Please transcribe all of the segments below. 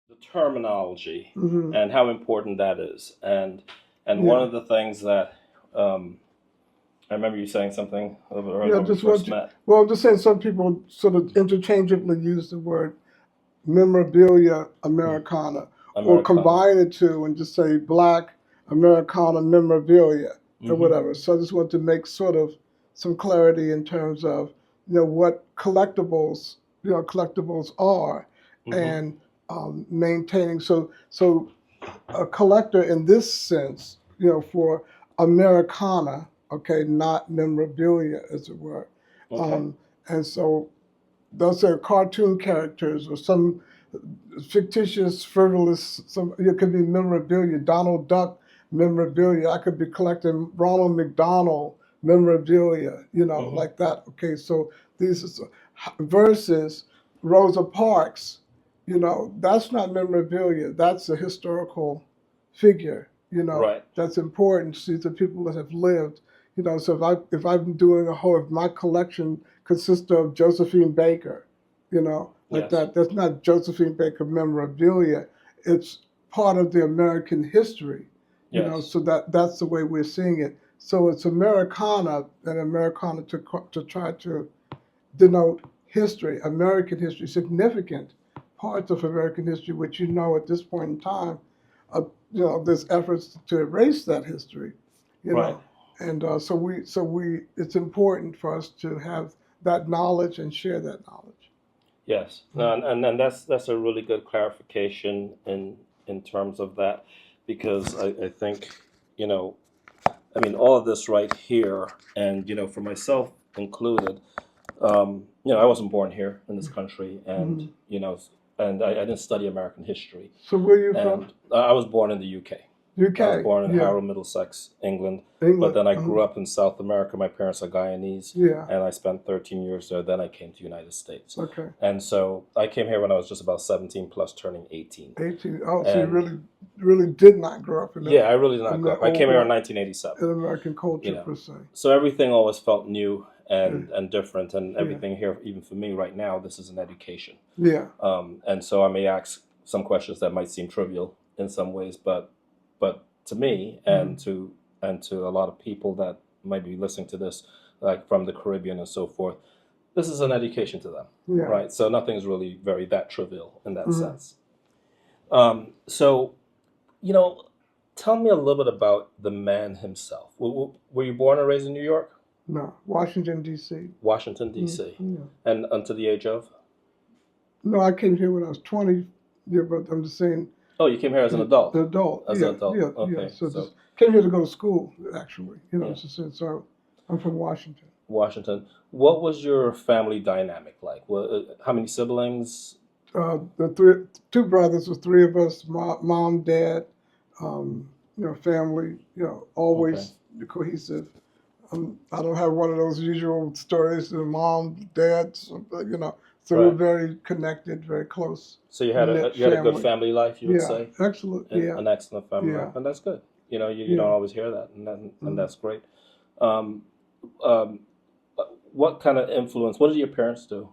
the terminology Hmm. and how important that is. And one Yeah. of the things that I remember you saying something a little bit earlier Yeah, when we just first want to, met. well, I'm just saying some people sort of interchangeably use the word memorabilia Americana or Americana. combine the two and just say black Americana memorabilia or Hmm. whatever. So I just want to make sort of some clarity in terms of, what collectibles are Hmm. and maintaining. So a collector in this sense, for Americana, okay, not memorabilia, as it were. Okay. Um, and so those are cartoon characters or some fictitious, frivolous, it could be memorabilia, Donald Duck memorabilia. I could be collecting Ronald McDonald memorabilia, Hmm. like that. Okay, so these versus Rosa Parks, that's not memorabilia. That's a historical figure, Right. that's important. These are people that have lived. So if I'm doing if my collection consists of Josephine Baker, like Yes. that. That's not Josephine Baker memorabilia. It's part of the American history, Yes. So that's the way we're seeing it. So it's Americana and Americana to try to denote history, American history, significant parts of American history, which at this point in time, uh, there's efforts to erase that history, you Right. know, and it's important for us to have that knowledge and share that knowledge. Yes. No, Mm. and that's a really good clarification in terms of that, because I think, you know, I mean, all of this right here, and for myself included, I wasn't born here in this country, and Mhm. I didn't study American history, So where are you from? and I was born in the UK. I was UK. born in Yeah. Harrow, Middlesex, England, but England. then I grew up in South America. My parents are Guyanese, Yeah. and I spent 13 years there. Then I came to the United States, Okay. and so I came here when I was just about 17 plus turning 18. 18. Oh, so you And really did not grow up in the yeah, I really did not in grow the up. I came here in old 1987. in American you culture know per se. so everything always felt new Yeah. and different, and Yeah. everything here, even for me right now, this is an education. Yeah. And so I may ask some questions that might seem trivial in some ways, but to me, Mm. and to a lot of people that might be listening to this, like from the Caribbean and so forth, this is an education to them, Yeah. right? So nothing's really very that trivial in that Mm. sense. So you know tell me a little bit about the man himself. Were you born and raised in New York? No, Washington D.C. Washington, Mm. D.C. Yeah. And until the age of? No, I came here when I was 20. Yeah, but I'm just saying Oh, you came here as an the adult. adult. As an Yeah. adult. Yeah. Yeah. Okay. So So, just came here to go to school actually. yeah, Just so I'm from Washington. Washington. What was your family dynamic like? How many siblings? The two brothers, was three of us, mom, dad, family, Okay. always cohesive. I don't have one of those usual stories of mom, dad, so we're Right. very connected, very close So knit you had a good family. family life, you would Yeah, say, excellent. and Yeah, an excellent family life, yeah, and that's good. You don't yeah. always hear that, and Mm. that's great. Um, um, what kind of influence? What did your parents do?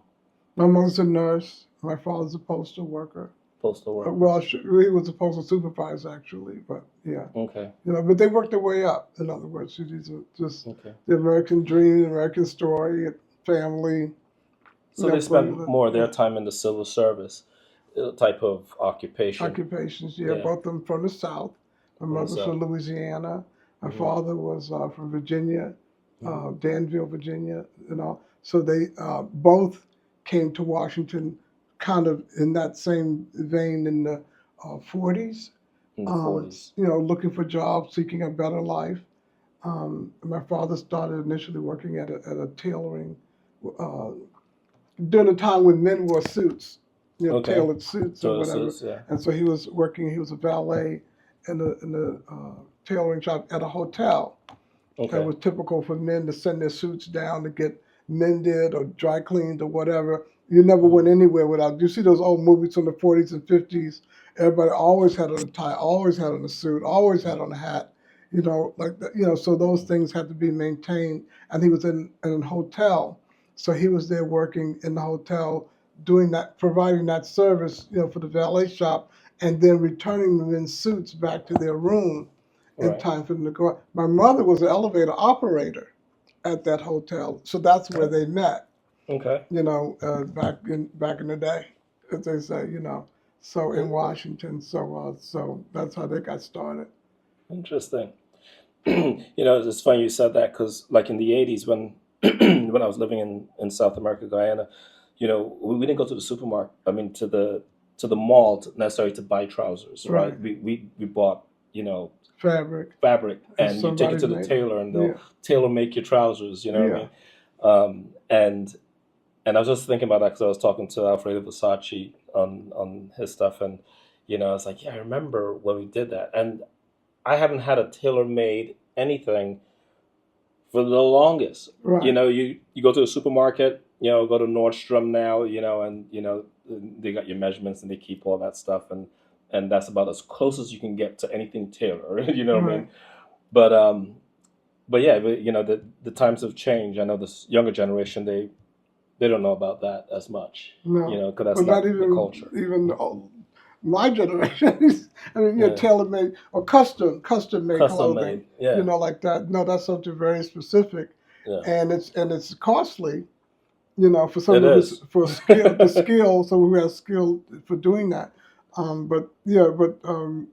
My mother's a nurse. My father's a postal worker. Postal worker. Well, he was a postal supervisor actually, but yeah. Okay. But they worked their way up. In other words, these are just Okay. the American dream, the American story, family, So they spent more of their yeah, time in the civil service type of occupation. occupations. Yeah, Yeah, both of them from the South. My from the mother's south. from Louisiana. My Hmm. father was from Virginia, Hmm. Danville, Virginia. So they both came to Washington, kind of in that same vein in the 40s. In the 40s. Looking for jobs, seeking a better life. My father started initially working at a tailoring uh, during the time when men wore suits, Okay. tailored suits or So this whatever. is, yeah. And so he was working. He was a valet in the tailoring shop at a hotel. It Okay. was typical for men to send their suits down to get mended or dry cleaned or whatever. You never Hmm. went anywhere without. You see those old movies from the 40s and 50s. Everybody always had on a tie, always had on a suit, always had on a hat. Like that. So those things had to be maintained. And he was in a hotel, so he was there working in the hotel, doing that, providing that service, for the valet shop, and then returning them in suits back to their room in Right. time for them to go out. My mother was an elevator operator at that hotel, so that's where they met. Okay. Back in the day, as they say, so in Washington. So that's how they got started. Interesting. It's funny you said that because, like in the '80s, when when I was living in South America, Guyana, we didn't go to the supermarket. I mean, to the mall necessarily to buy trousers, right? Right. We bought Fabric, fabric, and and you take it somebody to the made it. tailor, and they'll Yeah, tailor make your trousers. You know what I yeah, mean? And I was just thinking about that because I was talking to Alfredo Versace on his stuff, and I was like, yeah, I remember when we did that, and I haven't had a tailor made anything for the longest. right. You go to the supermarket, go to Nordstrom now, and they got your measurements and they keep all that stuff, and that's about as close as you can get to anything tailor. You know what I Right. mean? But yeah, the times have changed. I know this younger generation, they don't know about that as much, No, because that's but not not the even culture. my generation. I mean, Yeah, tailor made or custom made custom clothing. made. Yeah, Like that. No, that's something very specific, yeah, and it's costly. For it someone who's is. for skill, the skill, someone who has skill for doing that. But yeah,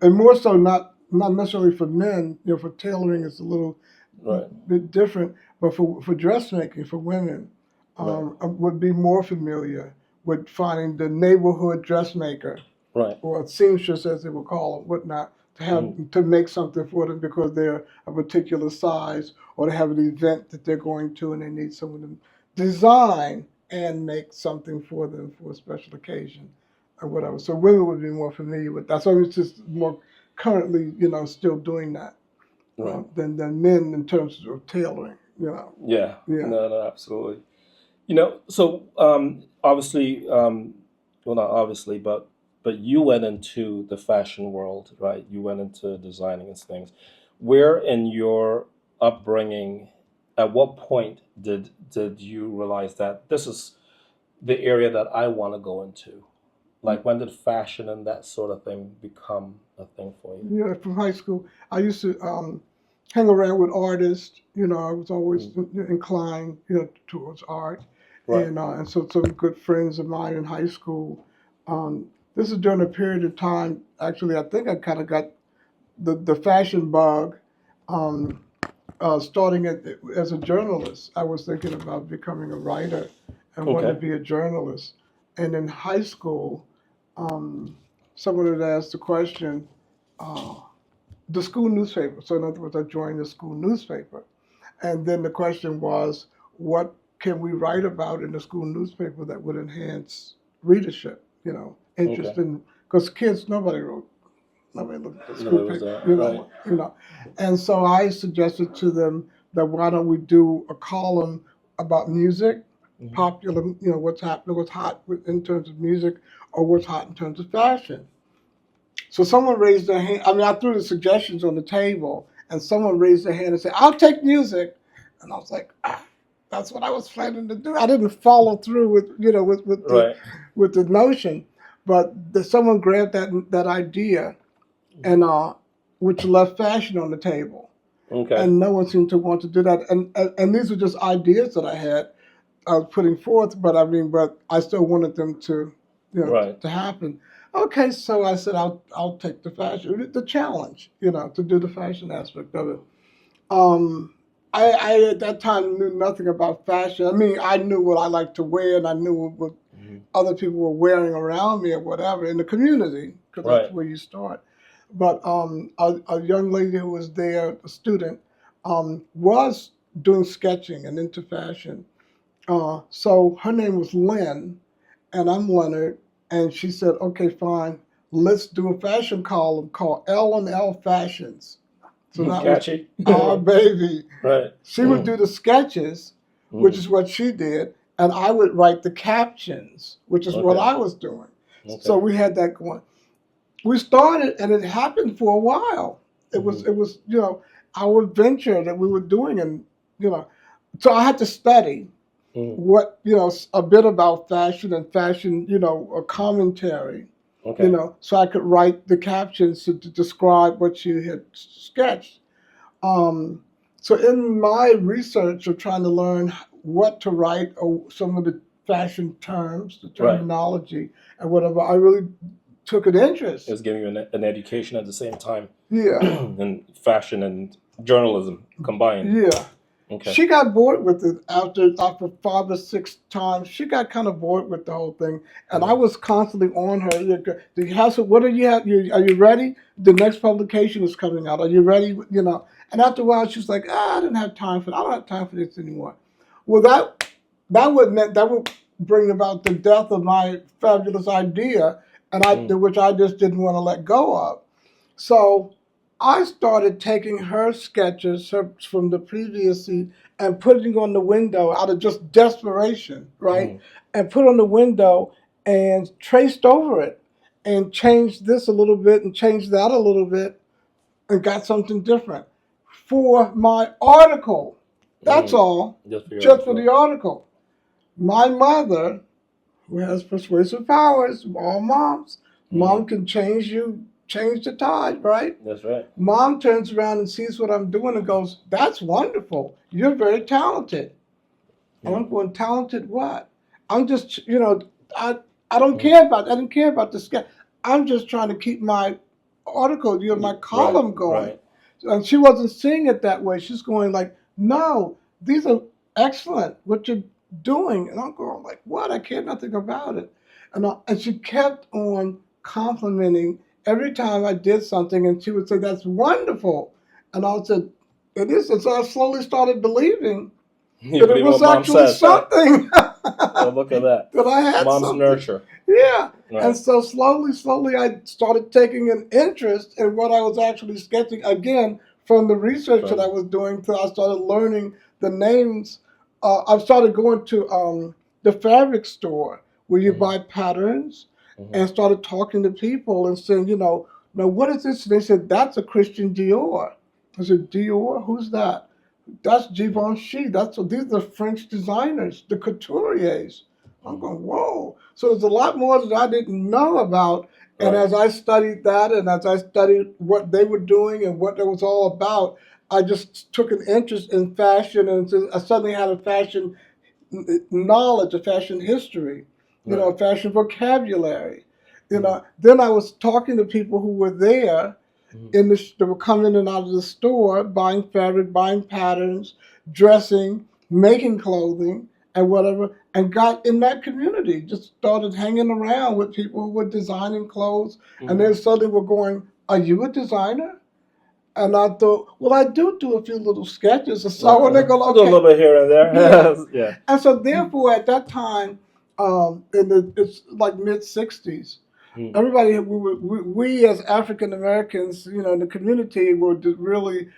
and more so not necessarily for men. For tailoring, it's a little Right, bit different. But for dressmaking for women, right, I would be more familiar with finding the neighborhood dressmaker right. or a seamstress, as they would call them, whatnot, Mm, to make something for them because they're a particular size or they have an event that they're going to and they need someone to design and make something for them for a special occasion or whatever. So women would be more familiar with that. So it's just more currently, still doing that right. than men in terms of tailoring. Yeah. Yeah. No, no, absolutely. So obviously, well, not obviously, but you went into the fashion world, right? You went into designing and things. Where in your upbringing, at what point did you realize that this is the area that I want to go into? Like, when did fashion and that sort of thing become a thing for you? Yeah, from high school, I used to hang around with artists. I was always Mm, inclined, towards art, right. and so some good friends of mine in high school. This is during a period of time. Actually, I think I kind of got the fashion bug. Um, Starting as a journalist, I was thinking about becoming a writer and wanted to Okay. be a journalist. And in high school, um, someone had asked the question. Uh, the school newspaper. So in other words, I joined the school newspaper. And then the question was, what can we write about in the school newspaper that would enhance readership? Interest Okay. in because kids nobody looked at the school Nobody was paper. there. Right. And so I suggested to them that why don't we do a column about music, Hmm. popular, what's happening, what's hot in terms of music, or what's hot in terms of fashion. So someone raised their hand. I mean, I threw the suggestions on the table, and someone raised their hand and said, "I'll take music." And I was like, "That's what I was planning to do." I didn't follow through with Right. with the notion, but someone grabbed that idea and which left fashion on the table, Okay. and no one seemed to want to do that. And these were just ideas that I was putting forth, but but I still wanted them to, Right. to happen. Okay, so I said I'll take the fashion, the challenge, to do the fashion aspect of it. Um, I at that time knew nothing about fashion. I mean, I knew what I liked to wear, and I knew what Mhm. other people were wearing around me or whatever in the community, because that's Right. where you start. But a young lady who was there, a student, was doing sketching and into fashion, so her name was Lynn, and I'm Leonard. And she said, "Okay, fine. Let's do a fashion column called L&L Fashions." So that was Catchy. our baby. Right. She would do the sketches, which Mm. is what she did, and I would write the captions, which is what Okay. I was doing. So Okay. we had that going. We started, and it happened for a while. It was Hmm. it was our venture that we were doing, and you know, so I had to study Mm. what a bit about fashion and fashion a commentary, Okay. So I could write the captions to describe what she had sketched. Um, so in my research of trying to learn what to write or some of the fashion terms, the Right. terminology, and whatever, I really took an interest. It was giving you an education at the same time. Yeah. And fashion and journalism combined. Yeah. Okay. She got bored with it after 5 or 6 times. She got kind of bored with the whole thing, and I was constantly on her. Do you have some? What do you have? Are you ready? The next publication is coming out. Are you ready? And after a while, she's like, I didn't have time for. I don't have time for this anymore. Well, that would bring about the death of my fabulous idea, and which I just didn't want to let go of. So I started taking her sketches from the previous scene and putting on the window out of just desperation, right? And put on the window and traced over it and changed this a little bit and changed that a little bit and got something different for my article. That's all. Just for the article. My mother, who has persuasive powers, all moms, mom can change the tide, right? That's right. Mom turns around and sees what I'm doing and goes, that's wonderful. You're very talented. And I'm going, talented what? I'm just, I don't care about, I didn't care about the sketch. I'm just trying to keep my article, my column going. Right. And she wasn't seeing it that way. She's going like, no, these are excellent, what you're doing. And I'm going like, what? I care nothing about it. And she kept on complimenting every time I did something, and she would say, that's wonderful. And I said, it is. And so I slowly started believing that it was actually something. Oh, look at that. That I had Mom's something. nurture. Yeah. Right. And so slowly, I started taking an interest in what I was actually sketching, again, from the research that I was doing. So I started learning the names. I started going to the fabric store where you buy patterns, and started talking to people and saying, now what is this? And they said, that's a Christian Dior. I said, Dior? Who's that? That's Givenchy. These are French designers, the couturiers. I'm going, whoa. So there's a lot more that I didn't know about. And as I studied that, and as I studied what they were doing and what it was all about, I just took an interest in fashion, and I suddenly had a fashion knowledge, a fashion history, a fashion vocabulary. Then I was talking to people who were there they were coming in and out of the store, buying fabric, buying patterns, dressing, making clothing, and whatever, and got in that community. Just started hanging around with people who were designing clothes, and they suddenly were going, are you a designer? And I thought, well, I do a few little sketches or so. And they go, okay. Do a little bit here and there. Yeah. Yeah. And so therefore, at that time, it's like mid-'60s, everybody, we as African Americans, in the community, were really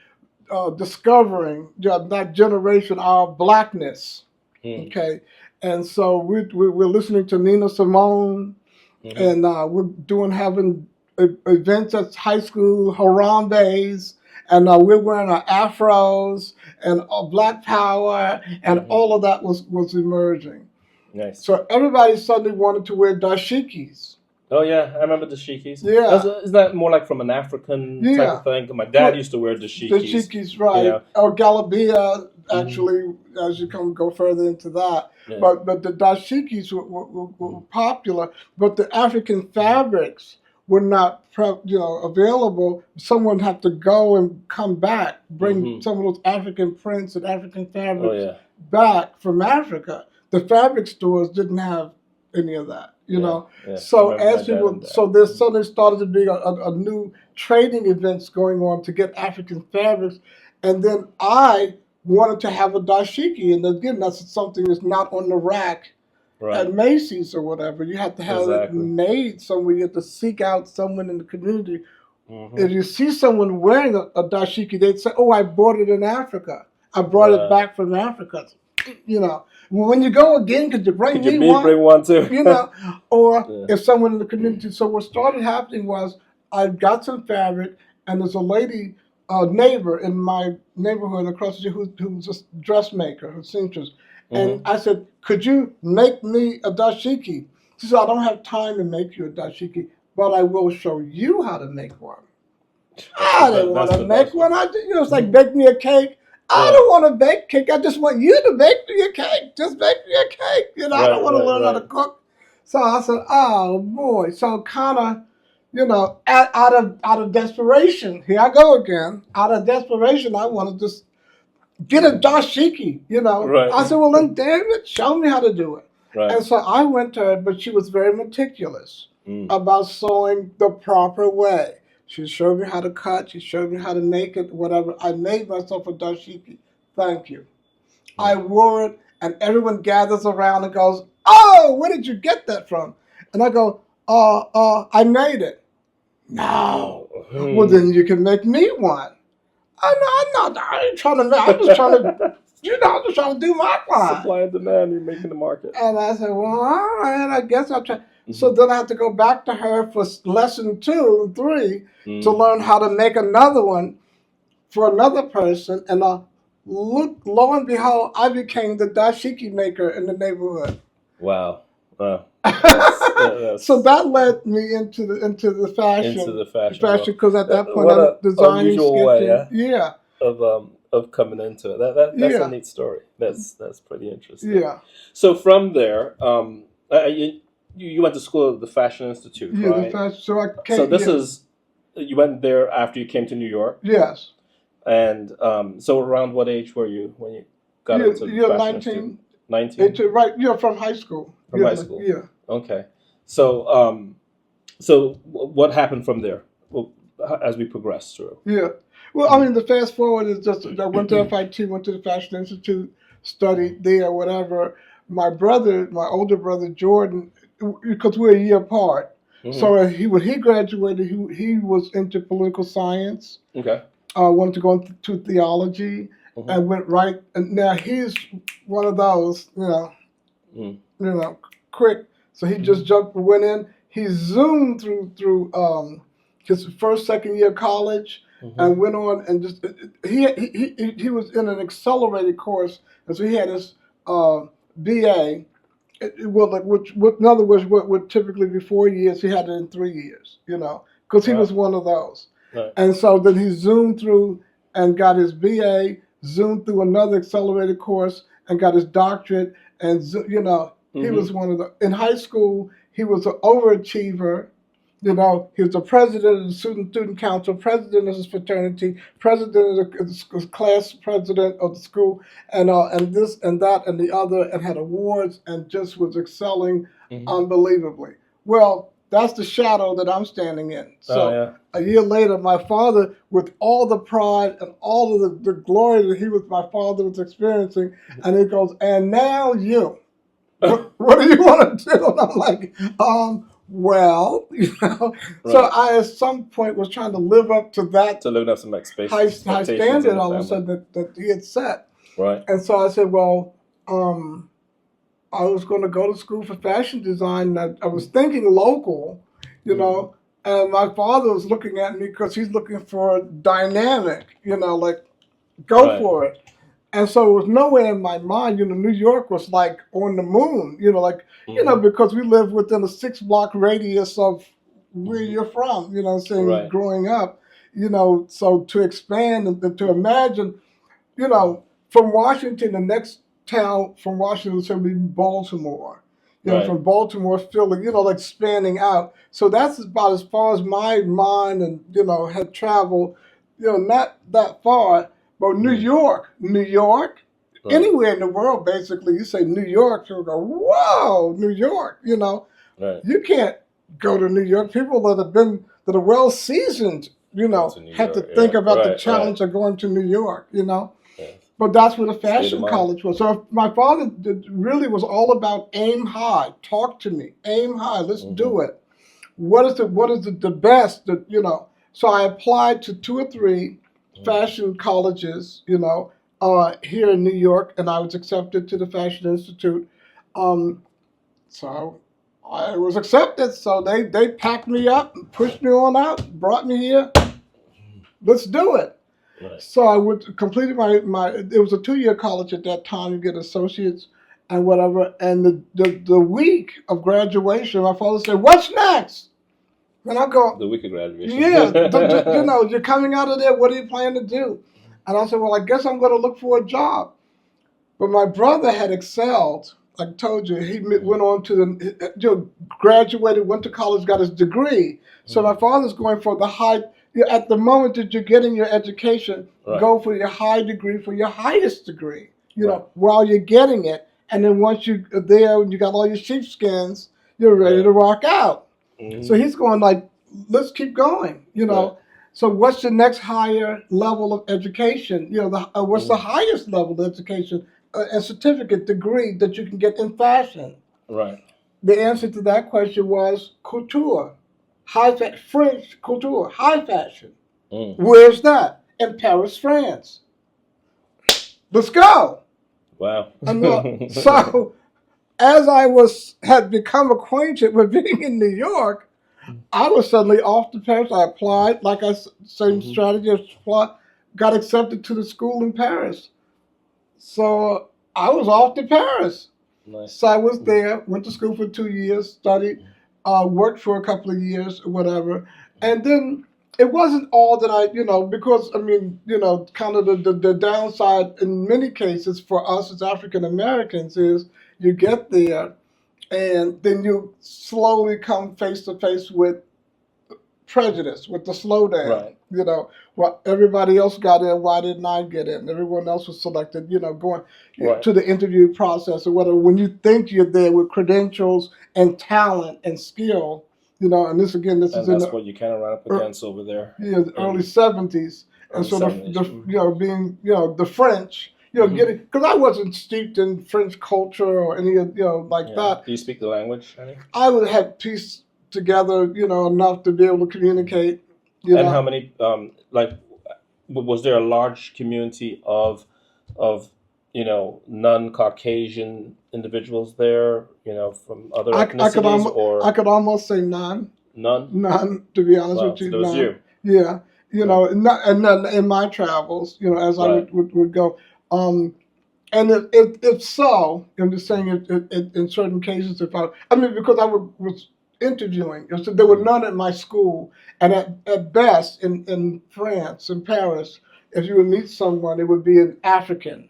discovering that generation, our blackness. Okay, and so we're listening to Nina Simone, and we're having events at high school, Harambe's, and we're wearing our afros and Black Power, and all of that was emerging. Nice. So everybody suddenly wanted to wear dashikis. Oh yeah, I remember dashikis. Yeah. Is that more like from an African type of thing? My dad used to wear dashikis. Dashikis, right. Or galabia, actually, as you go further into that. Yeah. But the dashikis were popular, but the African fabrics were not available. Someone had to go and come back, bring some of those African prints and African fabrics back from Africa. The fabric stores didn't have any of that. So as people, so there suddenly started to be a new trading events going on to get African fabrics, and then I wanted to have a dashiki, and again, that's something that's not on the rack at Macy's or whatever. You have to have it made somewhere. You have to seek out someone in the community. If you see someone wearing a dashiki, they'd say, "Oh, I bought it in Africa. I brought it back from Africa." When you go again, could you bring me one? Bring one too. Or if someone in the community. So what started happening was I got some fabric, and there's a lady, neighbor in my neighborhood across the street who's a dressmaker, who's seamstress. And I said, could you make me a dashiki? She said, I don't have time to make you a dashiki. but I will show you how to make one. I didn't want That's to the make best one. one. It's like bake me a cake. I Yeah. don't want to bake cake. I just want you to bake me a cake. Just bake me a cake. I don't Right, want to right, learn how to right. cook. So I said, oh boy. So kind of, out of desperation, here I go again. Out of desperation, I want to just get a dashiki. Right, I said, well then, damn it, show me how to do it. right. And so I went to her, but she was very meticulous Mm. about sewing the proper way. She showed me how to cut. She showed me how to make it, whatever. I made myself a dashiki. Thank you. I wore it, and everyone gathers around and goes, "Oh, where did you get that from?" And I go, I made it." No. Well, then you can make me one. I'm not. I ain't trying to make. I'm just trying to. I'm just trying to do my part. Supply and demand, you're making the market. And I said, well, all right, I guess I'll try. Mm-hmm. So then I have to go back to her for lesson 2 and 3 to Mm. learn how to make another one for another person. And lo and behold, I became the dashiki maker in the neighborhood. Wow. So that led me into the fashion. Into the fashion Because at that point what I'm a designing, unusual way, sketching. yeah, of coming into it. That's Yeah. a neat story. That's pretty interesting. Yeah. So from there, you went to school at the Fashion Institute, Yeah, right? the fashion. So I came. So this yeah. is you went there after you came to New York, Yes. and so around what age were you when you got into the You're Fashion 19. Institute? 19. It's right. You're from high school. From high school. Yeah. Okay. So what happened from there? Well, as we progressed through. Yeah. Well, I mean, the fast forward is just I went to FIT, went to the Fashion Institute, studied there, whatever. My older brother Jordan, because we're a year apart. Mhm. So when he graduated, he was into political science. Okay. Wanted to go into theology, Mhm. and went right. And now he's one of those, Mm. quick. So he just went in. He zoomed through his first, second year college, Mhm. and went on and just he was in an accelerated course, and so he had his BA. Which in other words, what would typically be 4 years, he had it in 3 years. Because he Wow. was one of those. Right. And so then he zoomed through and got his BA, zoomed through another accelerated course, and got his doctorate. And he was one of the. In high school, he was an overachiever. He was the president of the student council, president of his fraternity, president of the class president of the school, and this and that and the other, and had awards and just was excelling unbelievably. Well, that's the shadow that I'm standing in. So a year later, my father, with all the pride and all of the glory that my father was experiencing, and he goes, and now you. What do you want to do? And I'm like, well, So I, at some point, was trying to live up to that to live up some high standard all of a sudden that he had set. Right. And so I said, well, I was going to go to school for fashion design. I was thinking local, and my father was looking at me because he's looking for dynamic, like go for it. And so it was nowhere in my mind, New York was like on the moon, because we live within a 6-block radius of where you're from, saying growing up, so to expand and to imagine, from Washington, the next town from Washington was going to be Baltimore, from Baltimore, Philly, like spanning out. So that's about as far as my mind and, had traveled, not that far. But New York, anywhere in the world, basically, you say New York, people go, whoa, New York, You can't go to New York. People that are well seasoned, have to think about the challenge of going to New York, But that's where the fashion college was. So my father really was all about aim high, talk to me, aim high, let's do it. What is the best, So I applied to 2 or 3 fashion colleges, here in New York, and I was accepted to the Fashion Institute. So I was accepted. So they packed me up, and pushed me on out, brought me here. Let's do it. Right. So I completed my. It was a 2-year college at that time. You get associates and whatever. And the week of graduation, my father said, "What's next?" And I go, The week of graduation. yeah, you're coming out of there. What are you planning to do? And I said, well, I guess I'm going to look for a job. But my brother had excelled. Like I told you, he went on to graduated, went to college, got his degree. So my father's going for the high. At the moment that you're getting your education, Right. go for your high degree, for your highest degree. Right. While you're getting it, and then once you're there and you got all your sheepskins, you're ready to rock out. So he's going like, let's keep going. Right. So what's the next higher level of education? What's the highest level of education? A certificate degree that you can get in fashion. Right. The answer to that question was couture, French couture, high fashion. Where's that? In Paris, France. Let's go. Wow. So, as I had become acquainted with being in New York, I was suddenly off to Paris. I applied, like I same strategy, got accepted to the school in Paris. So I was off to Paris. Nice. So I was there, went to school for 2 years, studied, worked for a couple of years, whatever. And then it wasn't all that because, kind of the downside in many cases for us as African Americans is you get there and then you slowly come face to face with prejudice, with the slowdown. Right. What everybody else got in, why didn't I get in? Everyone else was selected, going to the interview process or whatever. When you think you're there with credentials and talent and skill, and this is in what you kind of run up against over there. Yeah, the early 70s. And so being, the French, getting, because I wasn't steeped in French culture or any, that. Do you speak the language, Annie? I would have pieced together, enough to be able to communicate. And how many, was there a large community of non-Caucasian individuals there, from other ethnicities, I could almost say none. None, to be honest with you. So it was you. Yeah, and none in my travels, as I would go. And if so, I'm just saying it in certain cases, because I was interviewing, so there were none at my school, and at best in France, in Paris, if you would meet someone, it would be an African.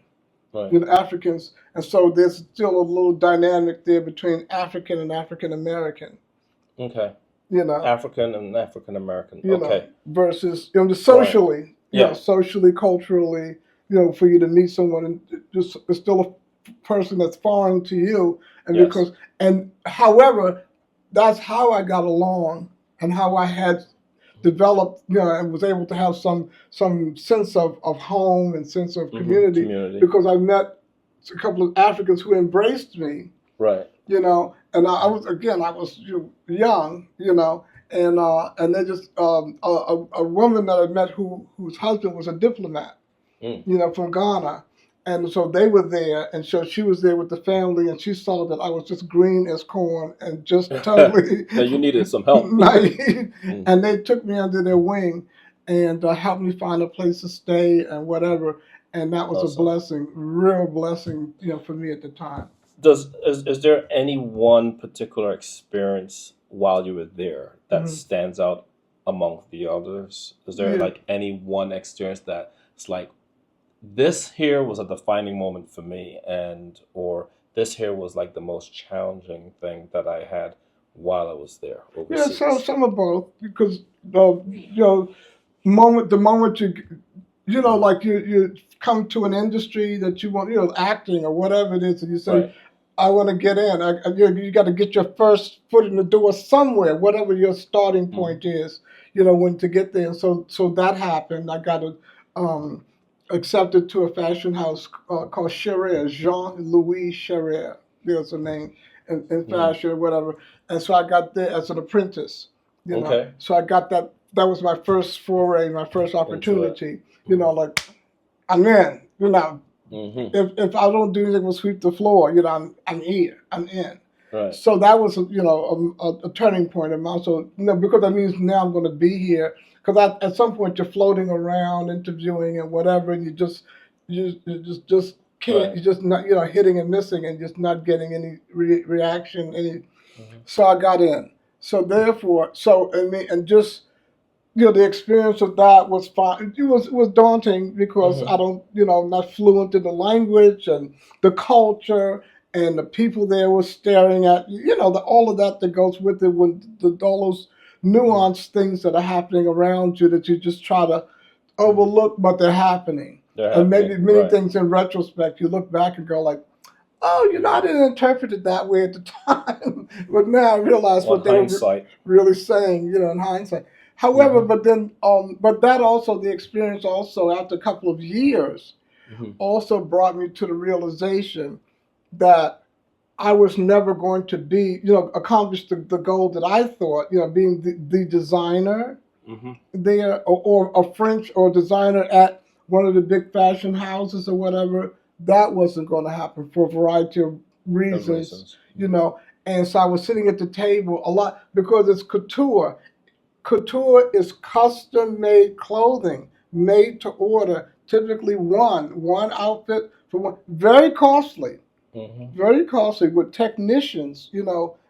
Right. Africans, and so there's still a little dynamic there between African and African American. Okay. African and African American. Okay. Versus socially, socially, culturally, for you to meet someone and just it's still a person that's foreign to you, and however, that's how I got along and how I had developed, and was able to have some sense of home and sense of community because I met a couple of Africans who embraced me. Right. And I was young, and they just a woman that I met whose husband was a diplomat, from Ghana. And so they were there, and so she was there with the family, and she saw that I was just green as corn and just totally. That you needed some help. Naive. And they took me under their wing and helped me find a place to stay and whatever. And that was a blessing, real blessing, for me at the time. Is there any one particular experience while you were there that stands out among the others? Is there any one experience that's like, this here was a defining moment for me, or this here was like the most challenging thing that I had while I was there overseas? Yeah, so some of both, because the moment you come to an industry that you want, acting or whatever it is, and you say, I want to get in. You got to get your first foot in the door somewhere, whatever your starting point is, when to get there. So that happened. I got accepted to a fashion house called Cherrère, Jean-Louis Cherrère. There's a name in fashion or whatever. And so I got there as an apprentice. Okay. So I got that. That was my first foray, my first opportunity. Like I'm in. If I don't do anything but sweep the floor, I'm here. I'm in. Right. So that was a turning point. And also, because that means now I'm going to be here. Because at some point you're floating around, interviewing and whatever, and you just can't. You're just not, hitting and missing, and just not getting any reaction. So I got in. So therefore, so I mean, and just the experience of that was fine. It was daunting because Mm-hmm. I don't, I'm not fluent in the language and the culture, and the people there were staring at all of that goes with it, when all those Mm-hmm. nuanced things that are happening around you that you just try to Mm-hmm. overlook, but they're happening. They're And maybe happening, many right? things in retrospect, you look back and go like, oh, I didn't interpret it that way at the time, but now I realize On what they were hindsight. really saying, in hindsight. However, Mm-hmm. but then, but that also, the experience also after a couple of years, Mm-hmm. also brought me to the realization that I was never going to be, accomplish the goal that I thought, being the designer Mm-hmm. there, or a French or designer at one of the big fashion houses or whatever. That wasn't going to happen for a variety of Of reasons, reasons. you know. And so I was sitting at the table a lot because it's couture. Couture is custom made clothing, made to order, typically one outfit for one. Mm-hmm. Very costly with technicians,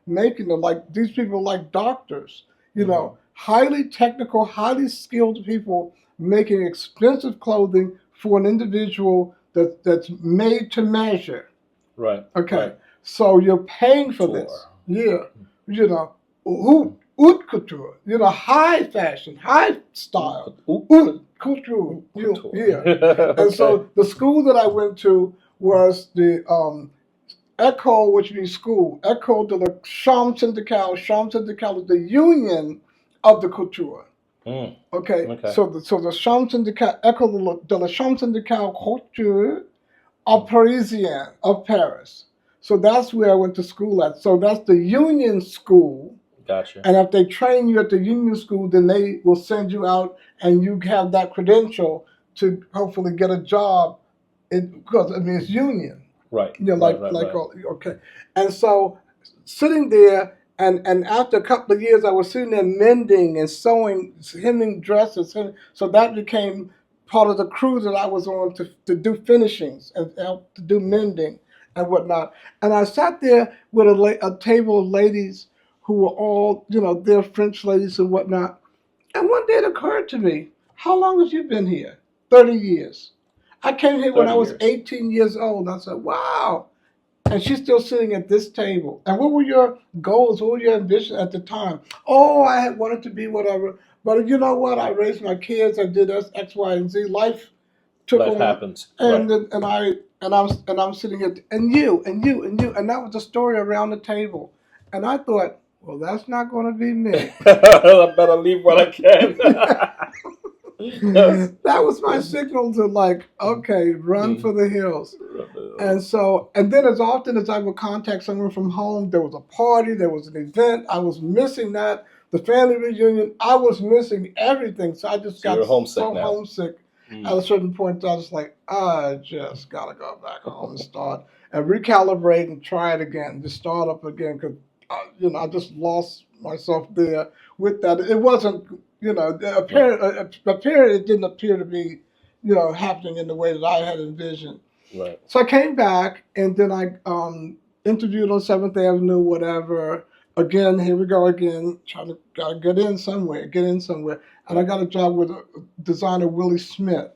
making them, like these people like doctors, Mm-hmm. highly technical, highly skilled people making expensive clothing for an individual that's made to measure. Right. Okay, Right. so you're paying for this. Couture. Yeah, haute couture, high fashion, high style, haute couture. Couture. Yeah, and Okay. so the school that I went to was the École, which means school. École de la Chambre Syndicale. Chambre Syndicale is the union of the couture. Mm. Okay, Okay. so the Chambre Syndicale, École de la Chambre Syndicale Couture of Parisien of Paris. So that's where I went to school at. So that's the union school. Gotcha. And if they train you at the union school, then they will send you out, and you have that credential to hopefully get a job. Because I mean it's union. Right. Like Right. Right. like Right. okay. And so sitting there, and after a couple of years, I was sitting there mending and sewing, hemming dresses. So that became part of the crew that I was on to do finishings and help to do mending and whatnot. And I sat there with a table of ladies who were all, they're French ladies and whatnot. And one day it occurred to me, how long have you been here? 30 years. I came here when 30 I was years. 18 years old. I said, wow. And she's still sitting at this table. And what were your goals? What were your ambitions at the time? Oh, I had wanted to be whatever. But you know what? I raised my kids. I did X, Y, and Z. Life took Life on, happens. and Right. then- and I'm sitting at, and you, and that was the story around the table. And I thought, well, that's not going to be me. I better leave what I can. Yes. That was my signal to, like, okay, run Mm. for the hills. And so, and then as often as I would contact someone from home, there was a party, there was an event, I was missing that, the family reunion, I was missing everything. So I just So got you're homesick so now. homesick. At Mm. a certain point, I was like, I just gotta go back home and start and recalibrate and try it again, just start up again, because I just lost myself there with that. It wasn't, Right. apparently it didn't appear to be, happening in the way that I had envisioned. Right. So I came back, and then I interviewed on Seventh Avenue, whatever. Again, here we go again, trying to gotta get in somewhere, and I Right. got a job with designer Willie Smith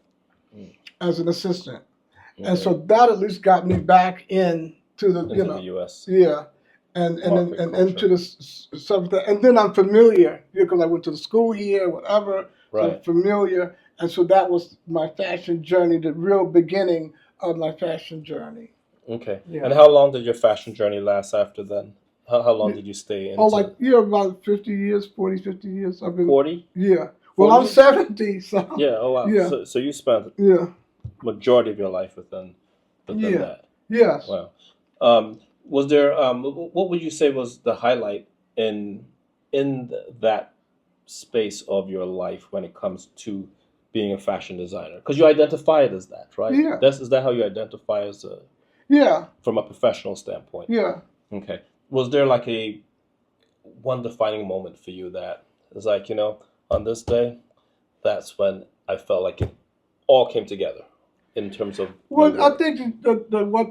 Mm. as an assistant, and Okay. so that at least got me back in to the, Into the U.S. yeah, and then market and culture. into the Seventh, and then I'm familiar because I went to the school here, whatever. So I'm Right. familiar, and so that was my fashion journey, the real beginning of my fashion journey. Okay. Yeah. And how long did your fashion journey last after then? How long did you stay Oh, like, into about 50 years, 40, 50 years. I've been, 40? yeah. Well, 40 I'm years? 70, so. Yeah. Oh wow. Yeah, So you spent yeah, majority of your life within yeah, that. yes. Wow. Was there what would you say was the highlight in that space of your life when it comes to being a fashion designer? Because you identify it as that, right? Yeah, Is that how you identify as yeah, from a professional standpoint? yeah. Okay. Was there like a one defining moment for you that is like, on this day, that's when I felt like it all came together in terms of your Well, I work? think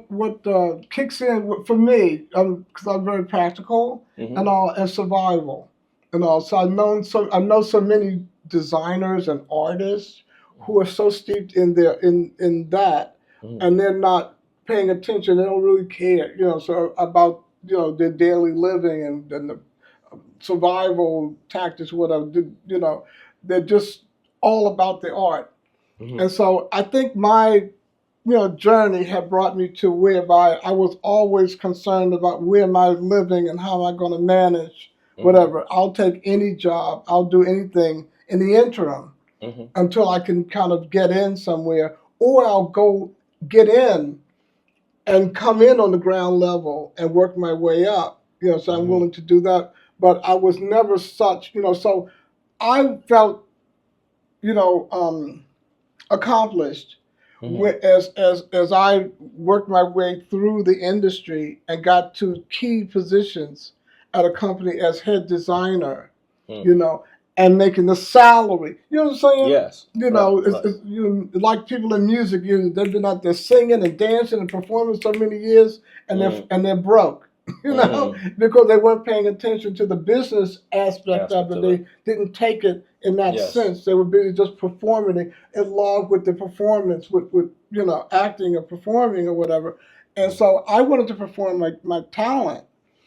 what kicks in for me, because I'm very practical Mm-hmm. and survival. and also I know so many designers and artists who are so steeped in their in that, Mhm. and they're not paying attention. They don't really care, so about their daily living and the survival tactics, whatever. They're just all about the art. Mhm. And so I think my journey had brought me to whereby I was always concerned about where am I living and how am I going to manage Mhm. whatever. I'll take any job. I'll do anything in the interim Mhm. until I can kind of get in somewhere, or I'll go get in and come in on the ground level and work my way up. So I'm Mhm. willing to do that. But I was never such, so I felt, you know, um, accomplished Mhm. as I worked my way through the industry and got to key positions at a company as head designer, Mm. you know, and making the salary. You know what I'm saying? Yes. Right. Right. Like people in music, they've been out there singing and dancing and performing so many years, and Mm. they're broke, Mm. because they weren't paying attention to the business aspect of Aspect it. of it. They didn't take it in that Yes. sense. They were busy just performing along with the performance, with acting or performing or whatever. And Mm. so I wanted to perform my talent,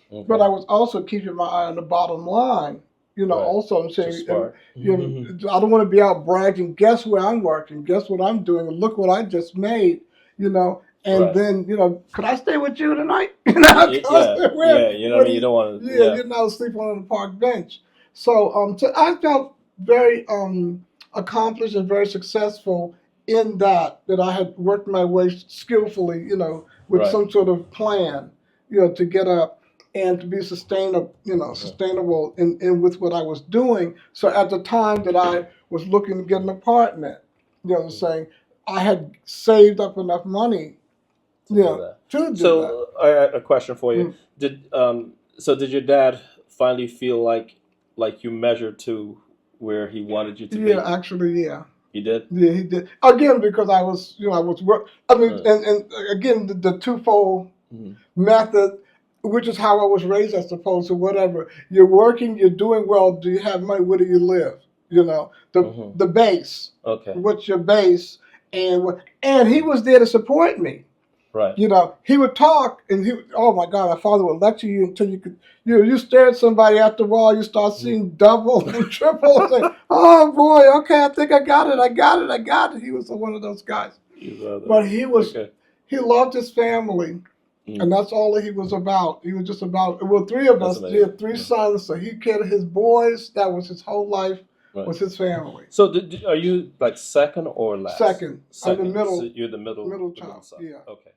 but Okay. I was also keeping my eye on the bottom line. Right. Also I'm Just saying, smart. I don't want to be out bragging. Guess where I'm working? Guess what I'm doing? And look what I just made. And Right. then could I stay with you tonight? Could I Yeah. stay Yeah. You know what I mean. You don't want to. Yeah, Yeah. you're not sleeping on the park bench. So I felt very accomplished and very successful in that I had worked my way skillfully, with Right. some sort of plan, to get up and to be sustainable, Mhm. sustainable in with what I was doing. So at the time that I was looking to get an apartment, Mhm. saying I had saved up enough money, To do that. to do that. So, a question for you. Mm. Did your dad finally feel like you measured to where he wanted you to Yeah, be? actually, yeah. He did. Yeah, he did. Again, because I was work. I mean, Uh, and again, the twofold mhm. method, which is how I was raised, as opposed to whatever. You're working, you're doing well. Do you have money? Where do you live? The Mhm. the base. Okay. What's your base? And he was there to support me. Right. He would talk, and oh my God, my father would lecture you until you could, you stare at somebody after a while, you start Mhm. seeing double and triple, and say, oh boy, okay, I think I got it. He was one of those guys. You saw But that. Okay. he loved his family, and Mm. that's all that he was about. He was just about, well, three of That's us, he amazing. had three Yeah. sons, so he cared for his boys. That was his whole life, Right. was his family. So, are you like second or last? Second, I'm the Second. So you're the middle, middle the middle child, son. yeah. Okay.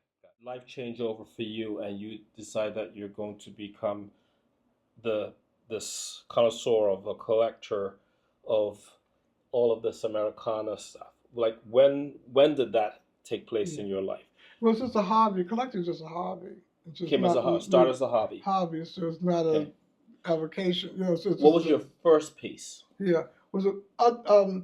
Life change over for you, and you decide that you're going to become the this connoisseur of a collector of all of this Americana stuff. Like when did that take place Yeah. in your life? Well, it's just a hobby. Collecting is just a hobby. It's just Came as not a start as a hobby. hobby. So it's not a Okay. avocation. So it's What just was your first piece? yeah. Was it a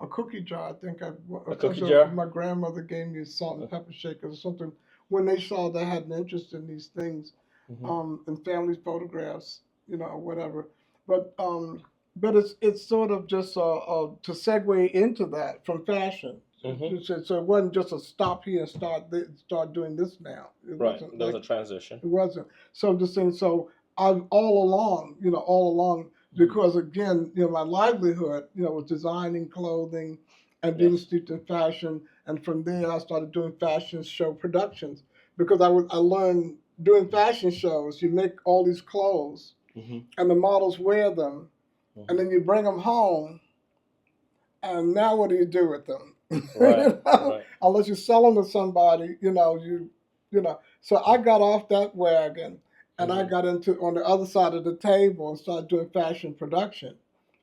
a cookie jar? I think A cookie jar? my grandmother gave me salt and pepper shakers or something when they saw that I had an interest in these things, Mm-hmm. in family photographs, or whatever. But it's sort of just to segue into that from fashion. Mm-hmm. So it wasn't just a stop here and start doing this now. It Right. wasn't There was like a transition. it wasn't. So I'm just saying. So I've all along, Mm-hmm. because again, my livelihood, was designing clothing and being Yes. steeped in fashion, and from there I started doing fashion show productions because I learned doing fashion shows. You make all these clothes, Mm-hmm. and the models wear them, and Mm-hmm. then you bring them home, and now what do you do with them? Right. Right. Unless you sell them to somebody, So I got off that wagon, and I Mm-hmm. got into on the other side of the table and started doing fashion production,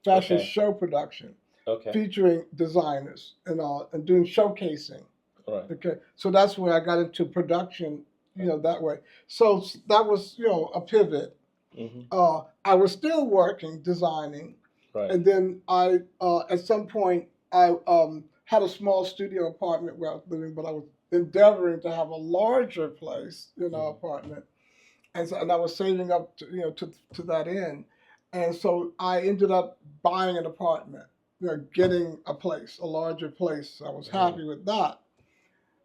fashion Okay. show production, Okay. featuring designers and all, and doing showcasing. Right. Okay, so that's where I got into production, Right. that way. So that was, a pivot. Mm-hmm. I was still working, designing, Right. and then at some point, I had a small studio apartment where I was living, but I was endeavoring to have a larger place, Mm-hmm. apartment. and I was saving up to that end, and so I ended up buying an apartment, getting a place, a larger place. I was Mm-hmm. happy with that.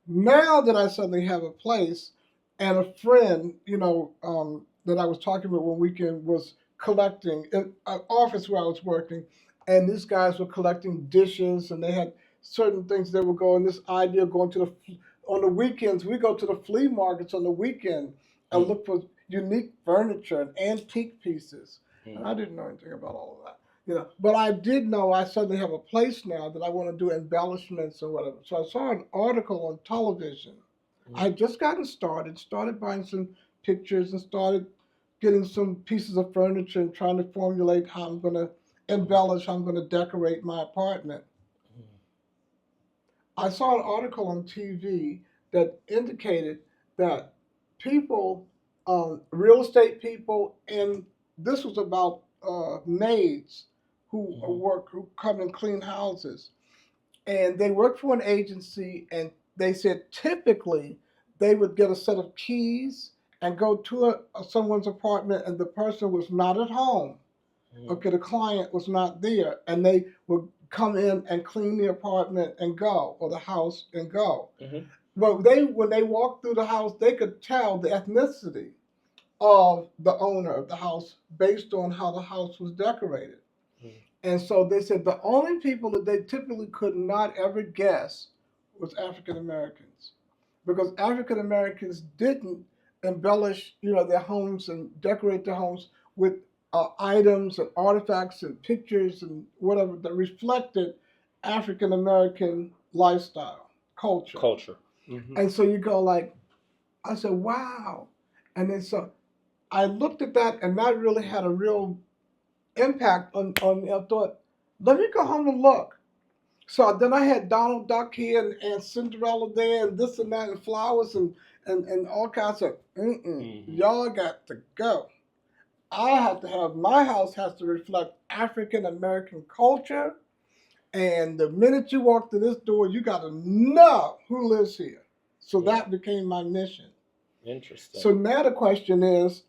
Now that I suddenly have a place, and a friend, that I was talking with one weekend was collecting in an office where I was working, and these guys were collecting dishes, and they had certain things they were going. This idea of going to on the weekends, we go to the flea markets on the weekend and Mm-hmm. look for unique furniture and antique pieces. And Mm-hmm. I didn't know anything about all of that. But I did know I suddenly have a place now that I want to do embellishments or whatever. So I saw an article on television. I had just gotten started buying some pictures and started getting some pieces of furniture and trying to formulate how I'm going to embellish, how I'm going to decorate my apartment. I saw an article on TV that indicated that people, real estate people, and this was about maids Mm-hmm. who come and clean houses, and they work for an agency, and they said typically they would get a set of keys and go to someone's apartment, and the person was not at home. Mm-hmm. Okay, the client was not there, and they would come in and clean the apartment and go, or the house and go. Mm-hmm. But when they walked through the house, they could tell the ethnicity of the owner of the house based on how the house was decorated. And so they said the only people that they typically could not ever guess was African Americans, because African Americans didn't embellish, their homes and decorate their homes with items and artifacts and pictures and whatever that reflected African American lifestyle, culture. Culture. Mm-hmm. And so you go like, I said, wow. And then so I looked at that, and that really had a real impact on me. I thought, let me go home and look. So then I had Donald Duck here and Cinderella there and this and that and flowers and all kinds of, Mm-hmm. y'all got to go. I have to have, my house has to reflect African American culture. And the minute you walk through this door, you got to know who lives here. So Yeah. that became my mission. Interesting. So now the question is,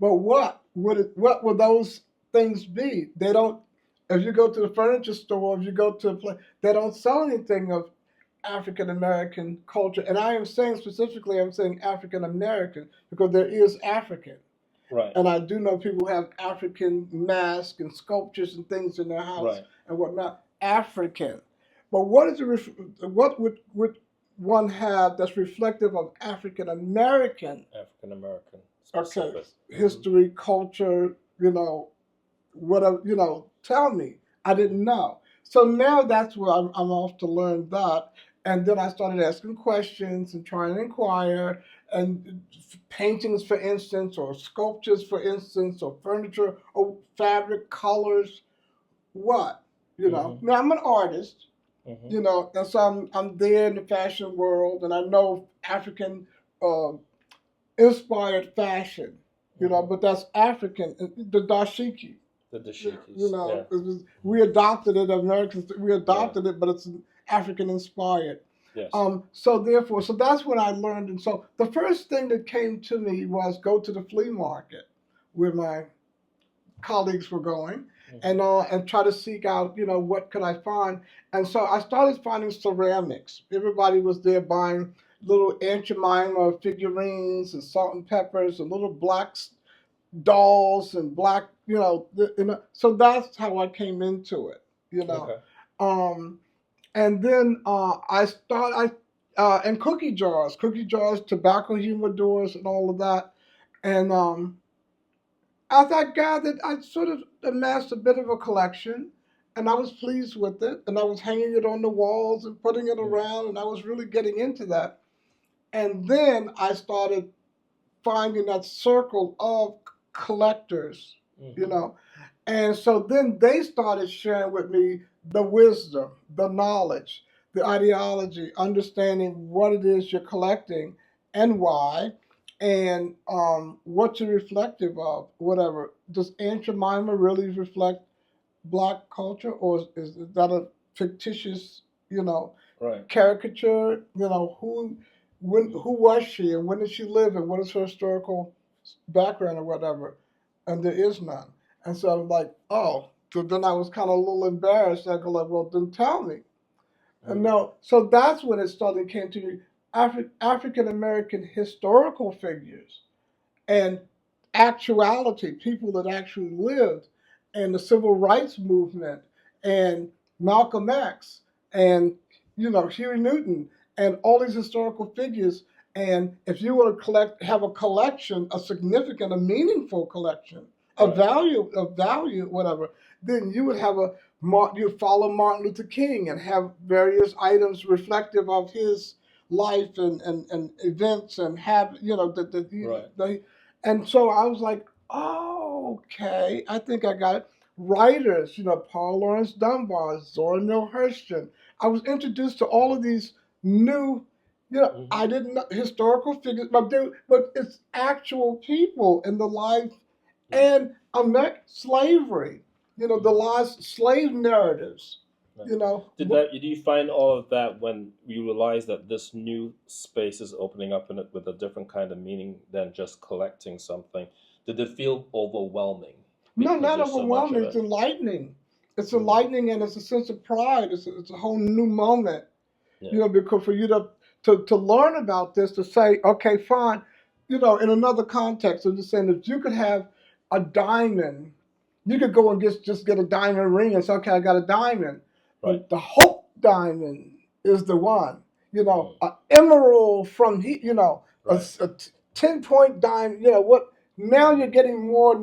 but what will those things be? They don't. If you go to the furniture store, if you go to a place, they don't sell anything of African American culture. And I am saying specifically, I'm saying African American because there is African. Right. And I do know people who have African masks and sculptures and things in their house Right. and whatnot. African. But what is what would one have that's reflective of African American? African American Okay, specific. history, culture, whatever, tell me. I didn't know. So now that's where I'm off to learn that. And then I started asking questions and trying to inquire, and paintings, for instance, or sculptures, for instance, or furniture, or fabric, colors, what? Mm-hmm. Now I'm an artist, Mm-hmm. and so I'm there in the fashion world, and I know African uh, inspired fashion, Mm-hmm. but that's African, the dashiki. The You dashikis. Yeah. know, we adopted it, Americans, we Right. adopted it, but it's African inspired. Yes. So therefore, so that's what I learned. And so the first thing that came to me was go to the flea market where my colleagues were going, Mm-hmm. and try to seek out, what could I find. And so I started finding ceramics. Everybody was there buying little Aunt Jemima figurines and salt and peppers and little black dolls and black, so that's how I came into it, you know. Okay. Um, and then and cookie jars, tobacco humidors, and all of that. And as I gathered, I sort of amassed a bit of a collection, and I was pleased with it. And I was hanging it on the walls and putting it Mm-hmm. around, and I was really getting into that. And then I started finding that circle of collectors, you Mm-hmm. know. And so then they started sharing with me the wisdom, the knowledge, the ideology, understanding what it is you're collecting and why, and what you're reflective of, whatever. Does Aunt Jemima really reflect Black culture, or is that a fictitious, Right. caricature? Who was she, and when did she live, and what is her historical background or whatever, and there is none. And so I was like, oh. So then I was kind of a little embarrassed. I go like, well, then tell me. And no, so that's when it started came to me. African American historical figures and actuality, people that actually lived, and the civil rights movement, and Malcolm X, and Huey Newton, and all these historical figures. And if you want to have a collection, a significant, a meaningful collection, Right. of value, whatever, then you would have you follow Martin Luther King and have various items reflective of his life and events and have Right. and so I was like, oh, okay, I think I got it. Writers, Paul Laurence Dunbar, Zora Neale Hurston. I was introduced to all of these new, I didn't know historical figures, but it's actual people in the life and slavery. The lives, slave narratives. Right. You know, Did you find all of that when you realized that this new space is opening up in it with a different kind of meaning than just collecting something? Did it feel overwhelming? No, Because not there's so much of overwhelming. It's it. enlightening. It's enlightening, and it's a sense of pride. It's a whole new moment. Yeah. Because for you to learn about this, to say, okay, fine, in another context, I'm just saying, if you could have a diamond, you could go and just get a diamond ring and say, okay, I got a diamond. Right. But the Hope diamond is the one. Mm. An emerald from Right. a 10-point diamond. What? Now you're getting more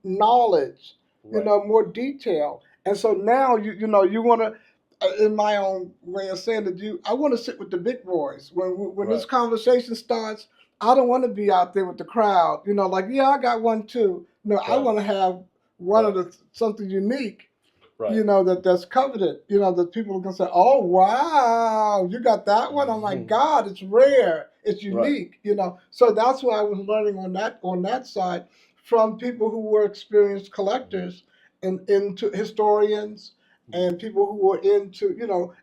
knowledge. Right. More detail. And so now you want to, in my own way of saying it, I want to sit with the big boys. When this Right. conversation starts, I don't want to be out there with the crowd. Like, yeah, I got one too. No, I Right. want to have one Right. of something unique. Right. That's coveted. That people can say, oh wow, you got that one. Oh my God, it's rare. It's Right. unique. So that's what I was learning on that side from people who were experienced collectors and into historians and people who were into,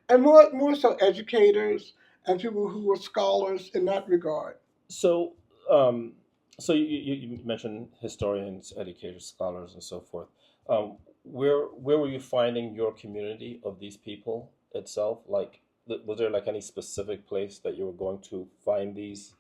and more so educators and people who were scholars in that regard. So, um, so you mentioned historians, educators, scholars, and so forth. Where were you finding your community of these people itself? Like, was there like any specific place that you were going to find these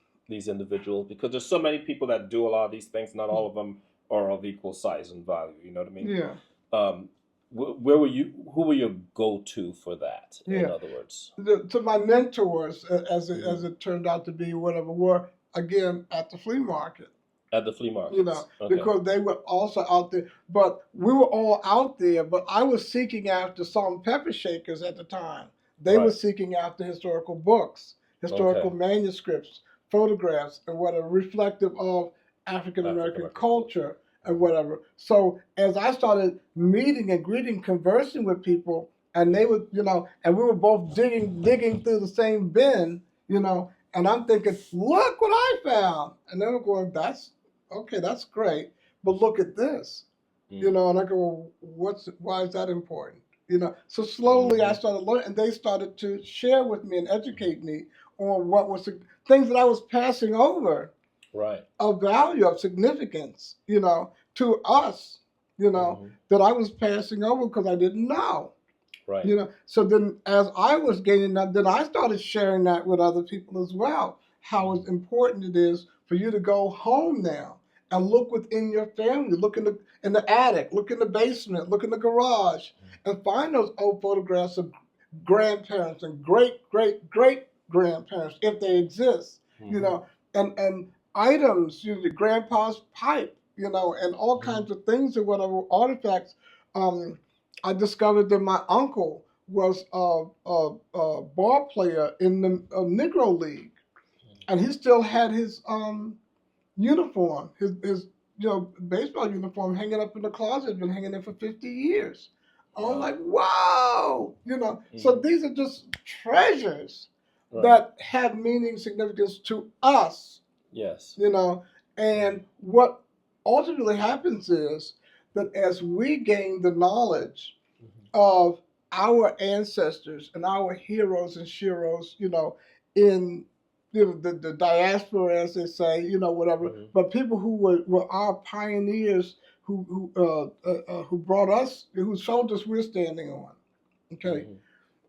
individuals? Because there's so many people that do a lot of these things. Not all of them are of equal size and value. You know what I mean? Yeah, Um, where were you? Who were your go-to for that? In yeah. other words. To my mentors, as Mhm. it turned out to be, whatever, were again at the flea market. At the flea markets. Okay. Because they were also out there. But we were all out there, but I was seeking after salt and pepper shakers at the time. They were Right. seeking after historical books, historical Okay. manuscripts, photographs, and whatever, reflective of African African American American culture. culture and whatever. So as I started meeting and greeting, conversing with people, and they would, and we were both digging through the same bin, and I'm thinking, look what I found. And they were going, that's okay, that's great, but look at this, Mm. and I go, well, why is that important? So slowly I Mm-hmm. started learning, and they started to share with me and educate me on what was the things that I was passing over Right. of value, of significance, to us, Mm-hmm. that I was passing over because I didn't know. Right. So then as I was gaining that, then I started sharing that with other people as well, how Mm-hmm. important it is for you to go home now and look within your family, look in the attic, look in the basement, look in the garage, and find those old photographs of grandparents and great grandparents if they exist, Mm-hmm. and items, grandpa's pipe, and all Mm-hmm. kinds of things or whatever artifacts. Um, I discovered that my uncle was a ball player in the Negro League, and he still had his uniform, his baseball uniform hanging up in the closet, been hanging there for 50 years. I'm Wow. like, wow, So Mm-hmm. these are just treasures Right. that have meaning, significance to us, Yes. And what ultimately happens is that as we gain the knowledge Mm-hmm. of our ancestors and our heroes and sheroes, in the diaspora, as they say, whatever. Mhm. But people who were our pioneers, who brought us, whose shoulders we're standing on. Okay, Mhm.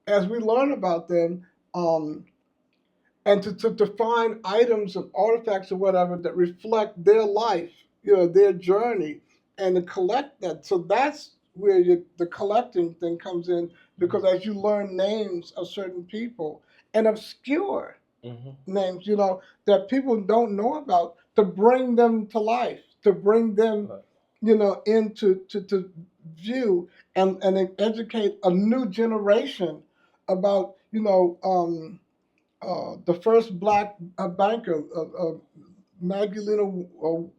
as we learn about them, um, and to find items and artifacts or whatever that reflect their life, their journey, and to collect that. So that's where the collecting thing comes in, because Mhm. as you learn names of certain people and obscure Mhm. names, that people don't know about, to bring them to life, to bring them, Right. into to view, and educate a new generation about, the first black banker, Magdalena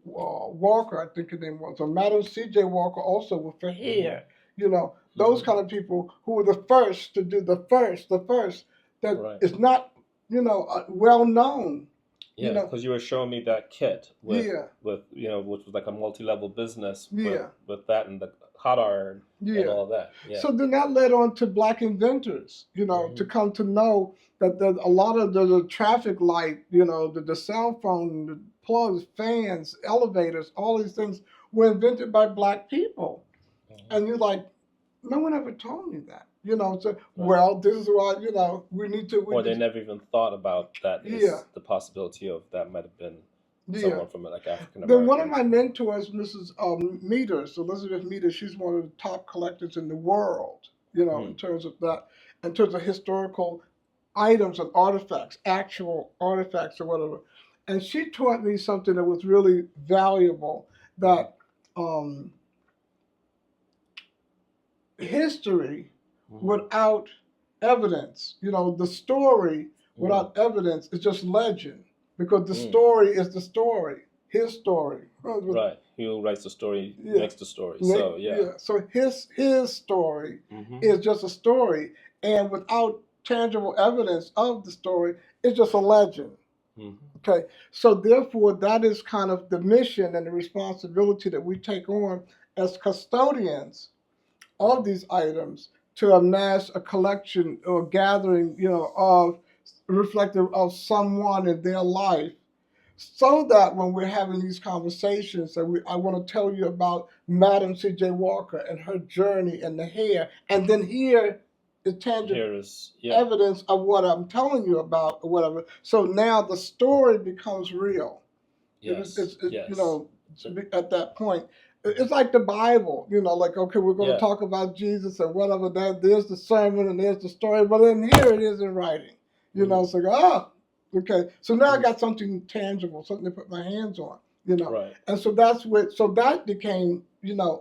Walker, I think her name was, or Madam C.J. Walker, also with her Mhm. hair. Those Mhm. kind of people who were the first to do the first that Right. is not, well known. You Yeah, know, because you were showing me that kit yeah, with which was like a multi-level business yeah, with that and the hot iron and yeah. all that. Yeah. So then that led on to black inventors, to Mhm. come to know that a lot of the traffic light, the cell phone, the plugs, fans, elevators, all these things were invented by black people. Mhm. And you're like, no one ever told me that. So, Right. well, this is why, we Or they need, never even thought about that yeah, is the possibility of that might have been yeah. someone from like African Then one of American. my mentors, Mrs. Meters, Elizabeth Meters, she's one of the top collectors in the world, Hmm. in terms of that, in terms of historical items and artifacts, actual artifacts or whatever. And she taught me something that was really valuable, Mhm. that history Mhm. without evidence, the story Mm. without evidence is just legend, because the Mm. story is the story, his story. Right. Who writes the story Yeah. makes the story. So yeah. Yeah. So his story Mhm. is just a story, and without tangible evidence of the story, it's just a legend. Mhm. Okay. So therefore, that is kind of the mission and the responsibility that we take on as custodians of Mhm. these items, to amass a collection or gathering, of reflective of someone in their life, so that when we're having these conversations, that I want to tell you about Madam C.J. Walker and her journey and the hair, and then here is tangible Here is yeah. evidence of what I'm telling you about or whatever. So now the story becomes real. Yes. It, Yes. So, at that point, mhm. it's like the Bible. Like, okay, we're going to Yeah. talk about Jesus and whatever. That there's the sermon and there's the story, but then here it is in writing. Mhm. It's like, oh, okay. So now I Mhm. got something tangible, something to put my hands on. Right. And so that's what. So that became,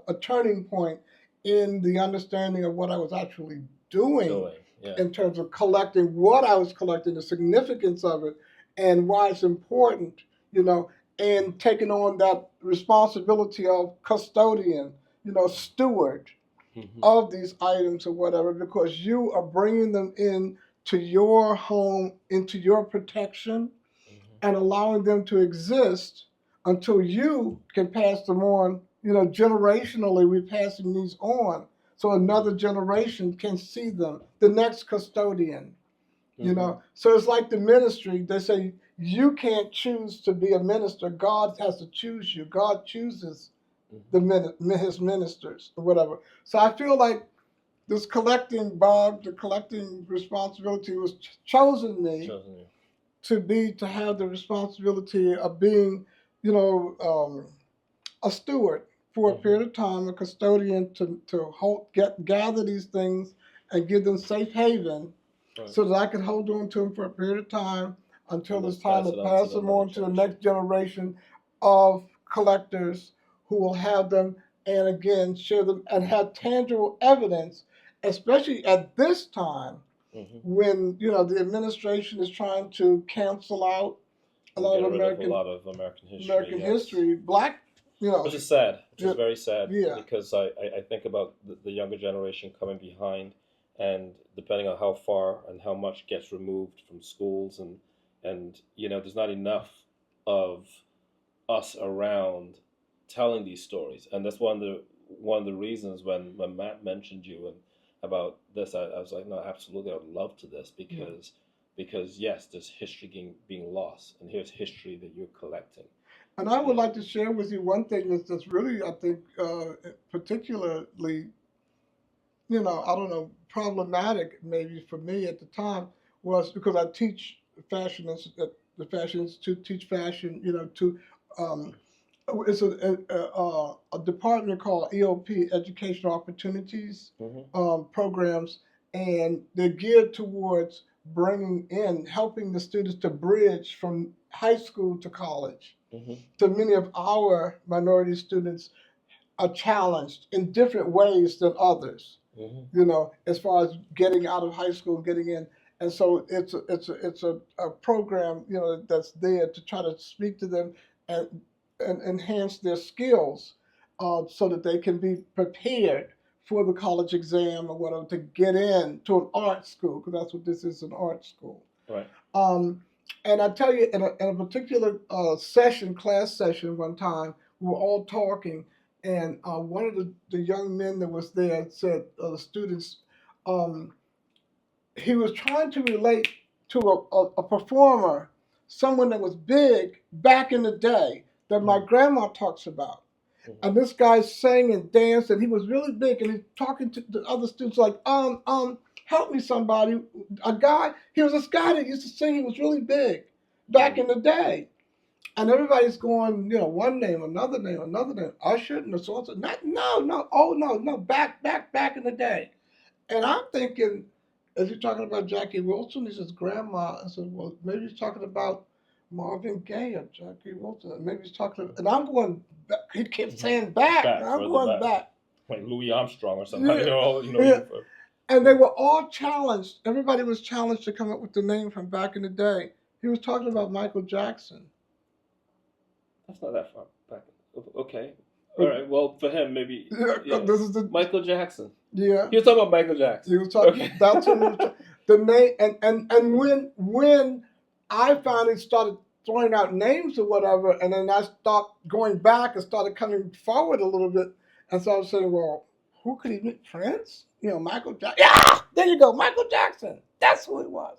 a turning point in the understanding of what I was actually doing, Doing. Yeah. in terms of collecting what I was collecting, the significance of it, and why it's important. You know, and taking on that responsibility of custodian, steward Mhm. of these items or whatever, because you are bringing them in to your home, into your protection, Mhm. and allowing them to exist until you can pass them on. Generationally, we're passing these on. So Mhm. another generation can see them, the next custodian. Mhm. So it's like the ministry. They say you can't choose to be a minister. God has to choose you. God chooses Mhm. his ministers or whatever. So I feel like this collecting Bob, the collecting responsibility was chosen me Chosen you. to have the responsibility of being, you know, um, a steward for a Mhm. period of time, a custodian gather these things and give them safe haven, Right. so that I could hold on to them for a period of time And until then it's time pass to it on to pass the them another on to the generation. next generation of collectors who will have them, and again share them and have tangible evidence, especially at this time Mhm. when the administration is trying to cancel out a And lot get of rid of a lot of American history. American Yes. history, black, Which is sad. Which is yeah, very sad yeah, because I think about the younger generation coming behind, and depending on how far and how much gets removed from schools and there's not enough of us around telling these stories, and that's one of the reasons when Matt mentioned you and about this, I was like, no, absolutely, I would love to this yeah, because because yes, there's history being lost, and here's history that you're collecting. And I would Yeah. like to share with you one thing that's really, I think, particularly, I don't know, problematic maybe for me at the time was because I teach fashion at the Fashion Institute, teach fashion, um, it's a department called EOP, Educational Opportunities Hmm. Programs, and they're geared towards helping the students to bridge from high school to college. Hmm. So many of our minority students are challenged in different ways than others, Hmm. as far as getting out of high school, getting in. And so it's a program, that's there to try to speak to them and, and enhance their skills, so that they can be prepared for the college exam or whatever to get in to an art school, because that's what this is, an art school. Right. Um, and I tell you, in a particular class session one time, we were all talking, and one of the young men that was there said, the students, um, he was trying to relate to a performer, someone that was big back in the day that my grandma talks about. Hmm. And this guy sang and danced, and he was really big, and he's talking to the other students like, help me, somebody. He was this guy that used to sing. He was really big back in the day. And everybody's going, one name, another name, another name. Usher and so on. No, oh no, back in the day. And I'm thinking, is he talking about Jackie Wilson? He says, Grandma. I said, well, maybe he's talking about Marvin Gaye or Jackie Wilson. Maybe he's talking, and I'm going back. He kept saying back. Back, And I'm further going back. like Louis Armstrong or something. Yeah, You know, yeah. And they were all challenged. Everybody was challenged to come up with the name from back in the day. He was talking about Michael Jackson. That's not that far back. Okay. All right. Well, for him, maybe. Yeah. This is the Michael Jackson. Yeah. He was talking about Michael Jackson. He was talking. Okay. That's the name. And when I finally started throwing out names or whatever, and then I stopped going back and started coming forward a little bit, and so I was saying, well, who could he be? Prince? Michael Jackson. Yeah, there you go, Michael Jackson. That's who it was.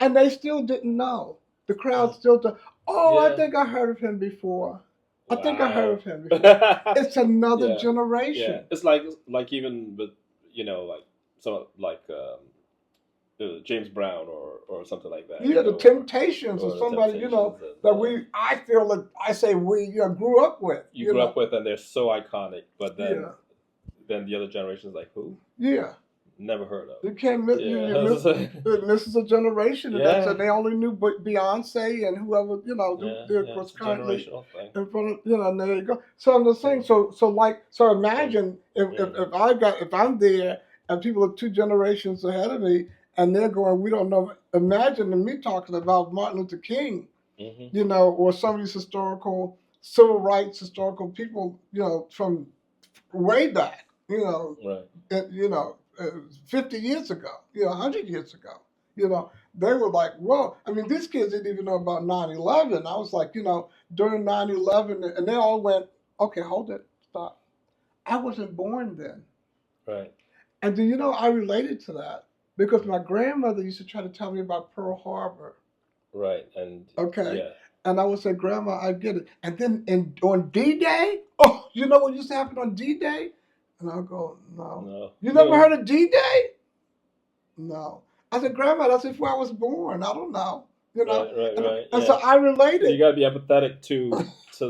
And they still didn't know. The crowd still thought, oh, Yeah. I think I heard of him before. I think I heard of him before. Wow. It's another Yeah. generation. Yeah. It's like even with like some like James Brown or something like that. Yeah, the Temptations or the somebody, Temptations and, that I feel that I say we grew up with. you grew up with, and they're so iconic. But then Yeah. then the other generation's like, who? Yeah. Never heard of. You can't miss. This is a generation, Yeah. and they only knew Beyonce and whoever was currently generational thing. in front of and there you go. So I'm just saying. So imagine if I'm there and people are 2 generations ahead of me and they're going, we don't know. Imagine me talking about Martin Luther King, Mm-hmm. or some of these historical civil rights historical people, from way back, Right. 50 years ago, 100 years ago, they were like, whoa. I mean, these kids didn't even know about 9/11. I was like, during 9/11, and they all went, okay, hold it, stop. I wasn't born then. Right. And do you know, I related to that because my grandmother used to try to tell me about Pearl Harbor. Right. And Okay. yeah. And I would say, Grandma, I get it. And then on D-Day, oh, you know what used to happen on D-Day? And I'll go, no. No. You never heard of D-Day? No. I said, Grandma, that's before I was born. I don't know. Right. And so I related. You got to be empathetic to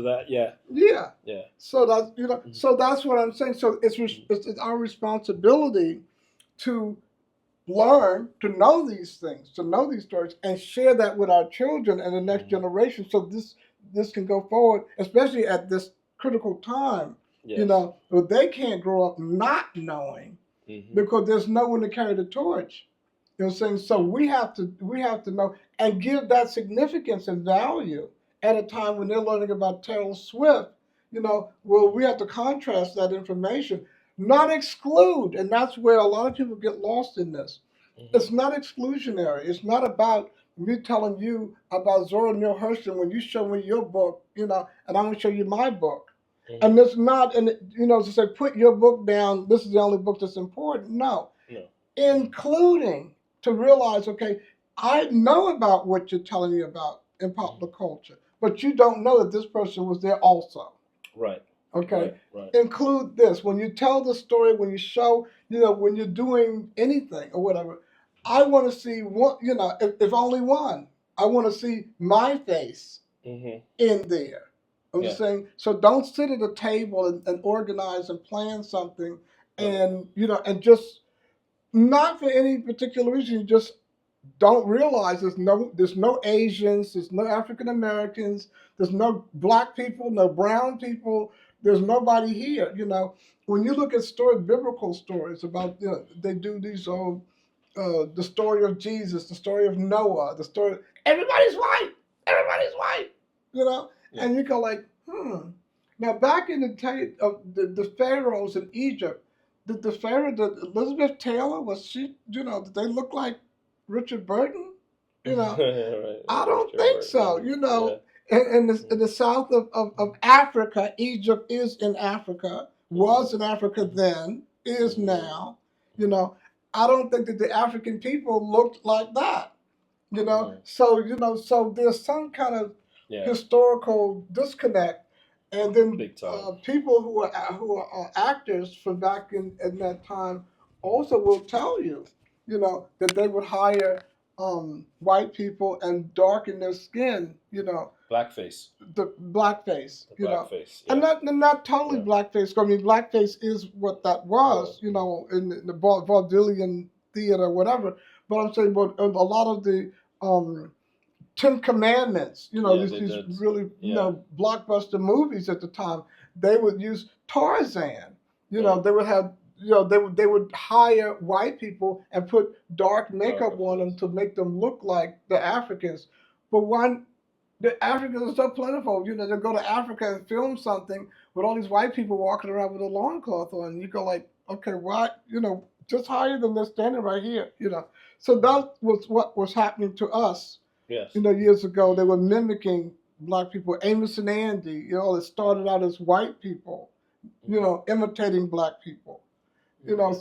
that. Yeah. Yeah. Yeah. So that's so that's what I'm saying. So it's our responsibility to learn, to know these things, to know these stories, and share that with our children and the next generation, so this can go forward, especially at this critical time. Yes. Where they can't grow up not knowing, because there's no one to carry the torch. You know what I'm saying? So we have to know and give that significance and value at a time when they're learning about Taylor Swift. Well, we have to contrast that information, not exclude, and that's where a lot of people get lost in this. It's not exclusionary. It's not about me telling you about Zora Neale Hurston when you show me your book, and I'm going to show you my book. And it's not, to say, put your book down, this is the only book that's important. No. Including to realize, okay, I know about what you're telling me about in popular culture, but you don't know that this person was there also. Right. Okay? Right. Include this. When you tell the story, when you show, when you're doing anything or whatever, I want to see one, if only one. I want to see my face Mm-hmm. in there. I'm just saying, so don't sit at a table and organize and plan something and, and just not for any particular reason, you just don't realize there's no Asians, there's no African Americans, there's no black people, no brown people, there's nobody here. When you look at biblical stories about, they do these the story of Jesus, the story of Noah, the story everybody's white, and you go like, Now back in the day of the pharaohs in Egypt, the pharaoh, Elizabeth Taylor, was she? Did they look like Richard Burton? Right. I don't Richard think Burton. so. In the south of Africa, Egypt is in Africa, was in Africa then, is now. I don't think that the African people looked like that. So there's some kind of historical disconnect, and then Big time. people who are actors from back in that time also will tell you, that they would hire white people and darken their skin, Blackface. the blackface, Blackface. and not totally blackface. I mean, blackface is what that was, in the vaudevillian theater, or whatever. But I'm saying, but a lot of the Ten Commandments, these really, blockbuster movies at the time, they would use Tarzan. They would have, they would hire white people and put dark makeup on them to make them look like the Africans. But when the Africans are so plentiful, they go to Africa and film something with all these white people walking around with a loincloth on. And you go like, okay, why, just hire them. They're standing right here, So that was what was happening to us. Yes. Years ago, they were mimicking black people. Amos and Andy, it started out as white people, imitating black people.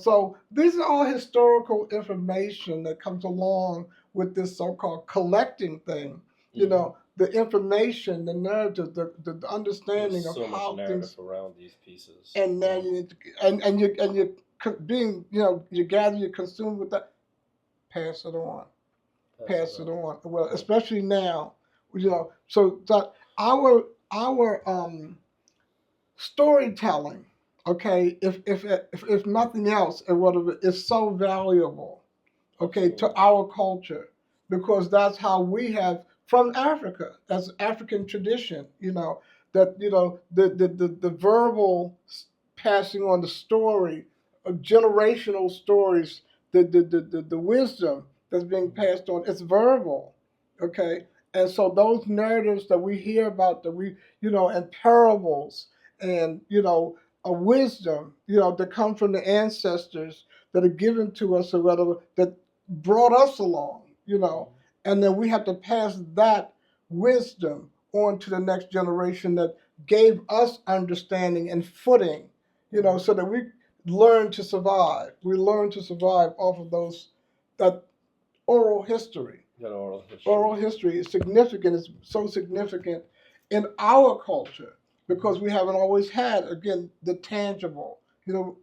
So these are all historical information that comes along with this so-called collecting thing. The information, the narrative, the understanding There's of so how much narrative things. around these pieces. And now you're being, you gather, you consume with that, pass it on. Pass it on. Well, especially now, so that our storytelling, okay, if nothing else, and whatever, is so valuable, okay, to our culture, because that's how we have from Africa, that's African tradition, that the verbal passing on the story, generational stories, the wisdom that's being passed on, it's verbal, okay? And so those narratives that we hear about, that we, and parables, and, a wisdom, that come from the ancestors that are given to us, or whatever, that brought us along, and then we have to pass that wisdom on to the next generation that gave us understanding and footing, so that we learn to survive. We learn to survive off of that oral history. That oral history. Oral history is significant. It's so significant in our culture because we haven't always had, again, the tangible.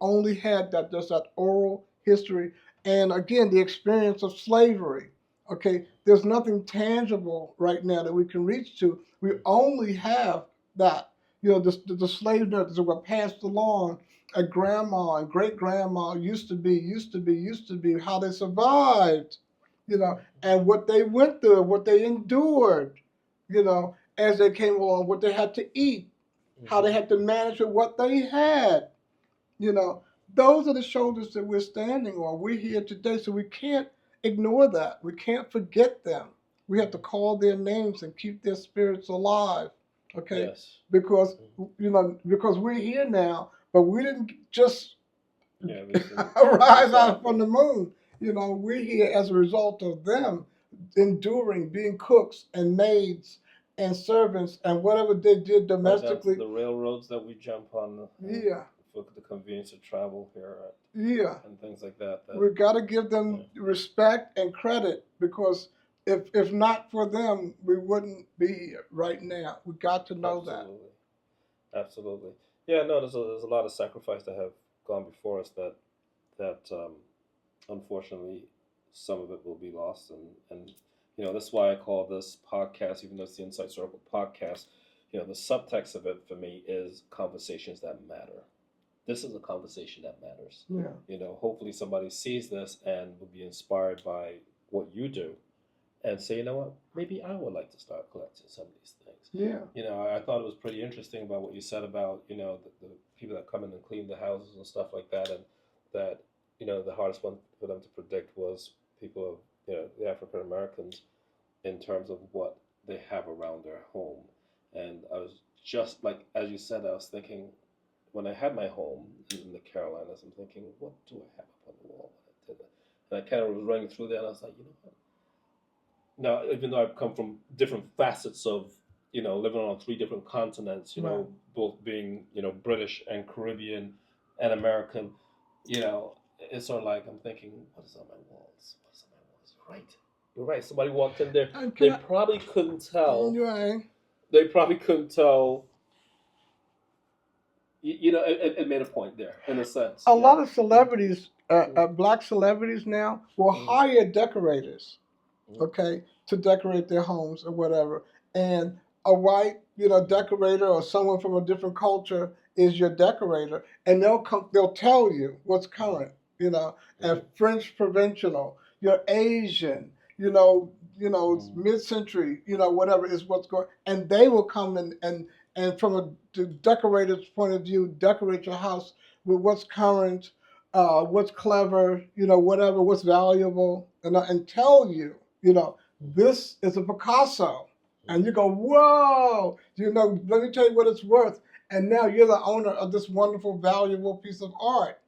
Only had just that oral history, and again, the experience of slavery. Okay, there's nothing tangible right now that we can reach to. We only have that. The slave narratives that were passed along. A grandma and great grandma used to be how they survived, and what they went through, what they endured, as they came along, what they had to eat, how they had to manage with what they had. Those are the shoulders that we're standing on. We're here today, so we can't ignore that. We can't forget them. We have to call their names and keep their spirits alive. Okay? Yes. Because because we're here now, but we didn't just arrive out from the moon. We're here as a result of them enduring, being cooks and maids and servants and whatever they did domestically. The railroads that we jump on. For the convenience of travel here. And things like that. We've got to give them respect and credit because if not for them, we wouldn't be here right now. We got to know that. Absolutely, absolutely. Yeah, no, there's a lot of sacrifice that have gone before us that unfortunately some of it will be lost, and that's why I call this podcast, even though it's the Inside Circle podcast. The subtext of it for me is conversations that matter. This is a conversation that matters. Yeah. Hopefully somebody sees this and will be inspired by what you do and say, you know what, maybe I would like to start collecting some of these things. Yeah. I thought it was pretty interesting about what you said about, the people that come in and clean the houses and stuff like that, and that, the hardest one for them to predict was people of, the African Americans in terms of what they have around their home. And I was just like, as you said, I was thinking, when I had my home in the Carolinas, I'm thinking, what do I have up on the wall when I did that? And I kind of was running through there, and I was like, you know what? Now, even though I've come from different facets of, living on 3 different continents, Right. both being, British and Caribbean and American, it's sort of like I'm thinking, what is on my walls? What's on my walls? You're right. Somebody walked in there. They probably couldn't tell. Right. They probably couldn't tell. It made a point there, in a sense. A lot of celebrities, black celebrities now, will hire decorators, okay, to decorate their homes or whatever. And a white, decorator or someone from a different culture is your decorator, and they'll tell you what's current, and French provincial, you're Asian, mid-century, whatever is what's going, and they will come and from a decorator's point of view, decorate your house with what's current, what's clever, whatever, what's valuable, and tell you, this is a Picasso. And you go, whoa, let me tell you what it's worth. And now you're the owner of this wonderful, valuable piece of art.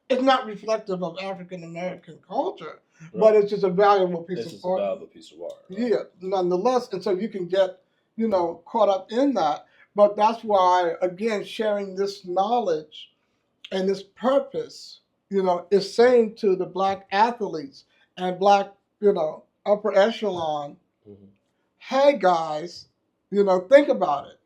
It's not reflective of African American culture, but it's just a valuable piece of art. A valuable piece of art. Right? Yeah, nonetheless. And so you can get, caught up in that. But that's why, again, sharing this knowledge and this purpose, is saying to the black athletes and black, upper echelon, hey guys, think about it.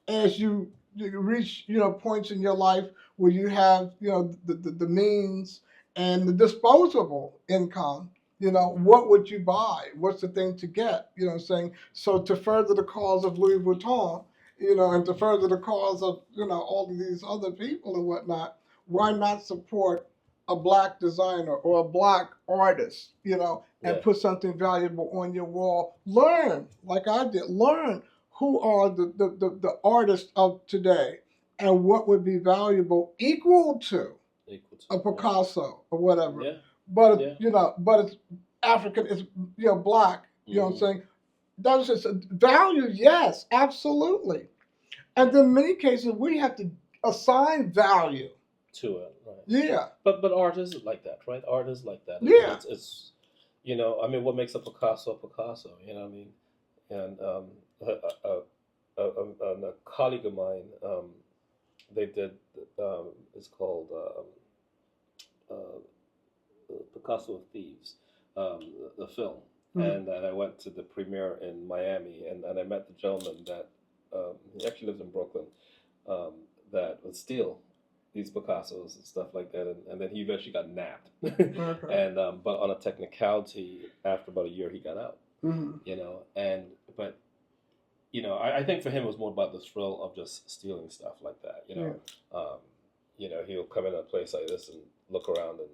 As you reach, points in your life where you have, the means and the disposable income, what would you buy? What's the thing to get? Saying, so to further the cause of Louis Vuitton, and to further the cause of, all of these other people and whatnot, why not support a black designer or a black artist, and put something valuable on your wall? Learn, like I did, learn who are the artists of today and what would be valuable equal to a Picasso or whatever. Yeah. But, but it's African, it's, black, you know what I'm saying? That's just value, yes, absolutely. And in many cases, we have to assign value to it, right? Yeah. But art is like that, right? Art is like that. Yeah. It's what makes a Picasso a Picasso? And a colleague of mine, they did, it's called Picasso of Thieves, the film. And I went to the premiere in Miami, and I met the gentleman that he actually lives in Brooklyn, that would steal these Picassos and stuff like that, and then he eventually got nabbed. Okay. And but on a technicality, after about a year, he got out. But I think for him it was more about the thrill of just stealing stuff like that. He'll come in a place like this and look around, and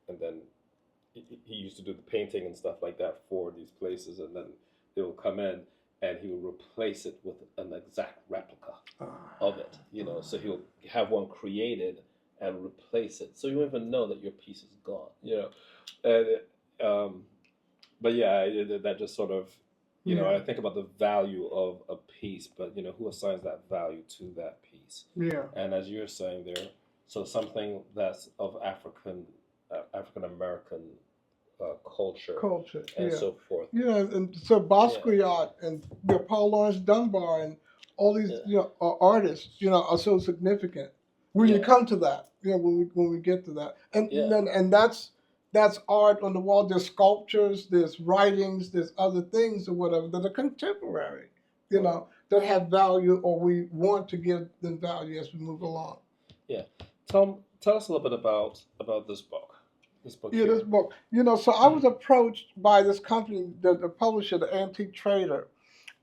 and then he used to do the painting and stuff like that for these places, and then they will come in and he will replace it with an exact replica of it, so he'll have one created and replace it, so you won't even know that your piece is gone, but yeah, that just sort of, I think about the value of a piece, but who assigns that value to that piece? Yeah. And as you're saying there, so something that's of African American culture and so forth. And so Basquiat and Paul Laurence Dunbar and all these artists are so significant when you come to that. When we get to that, and that's that's art on the wall. There's sculptures, there's writings, there's other things or whatever that are contemporary, that have value, or we want to give them value as we move along. Yeah. Tell us a little bit about this book. This book Yeah, this here. book. So I was approached by this company, the publisher, the Antique Trader,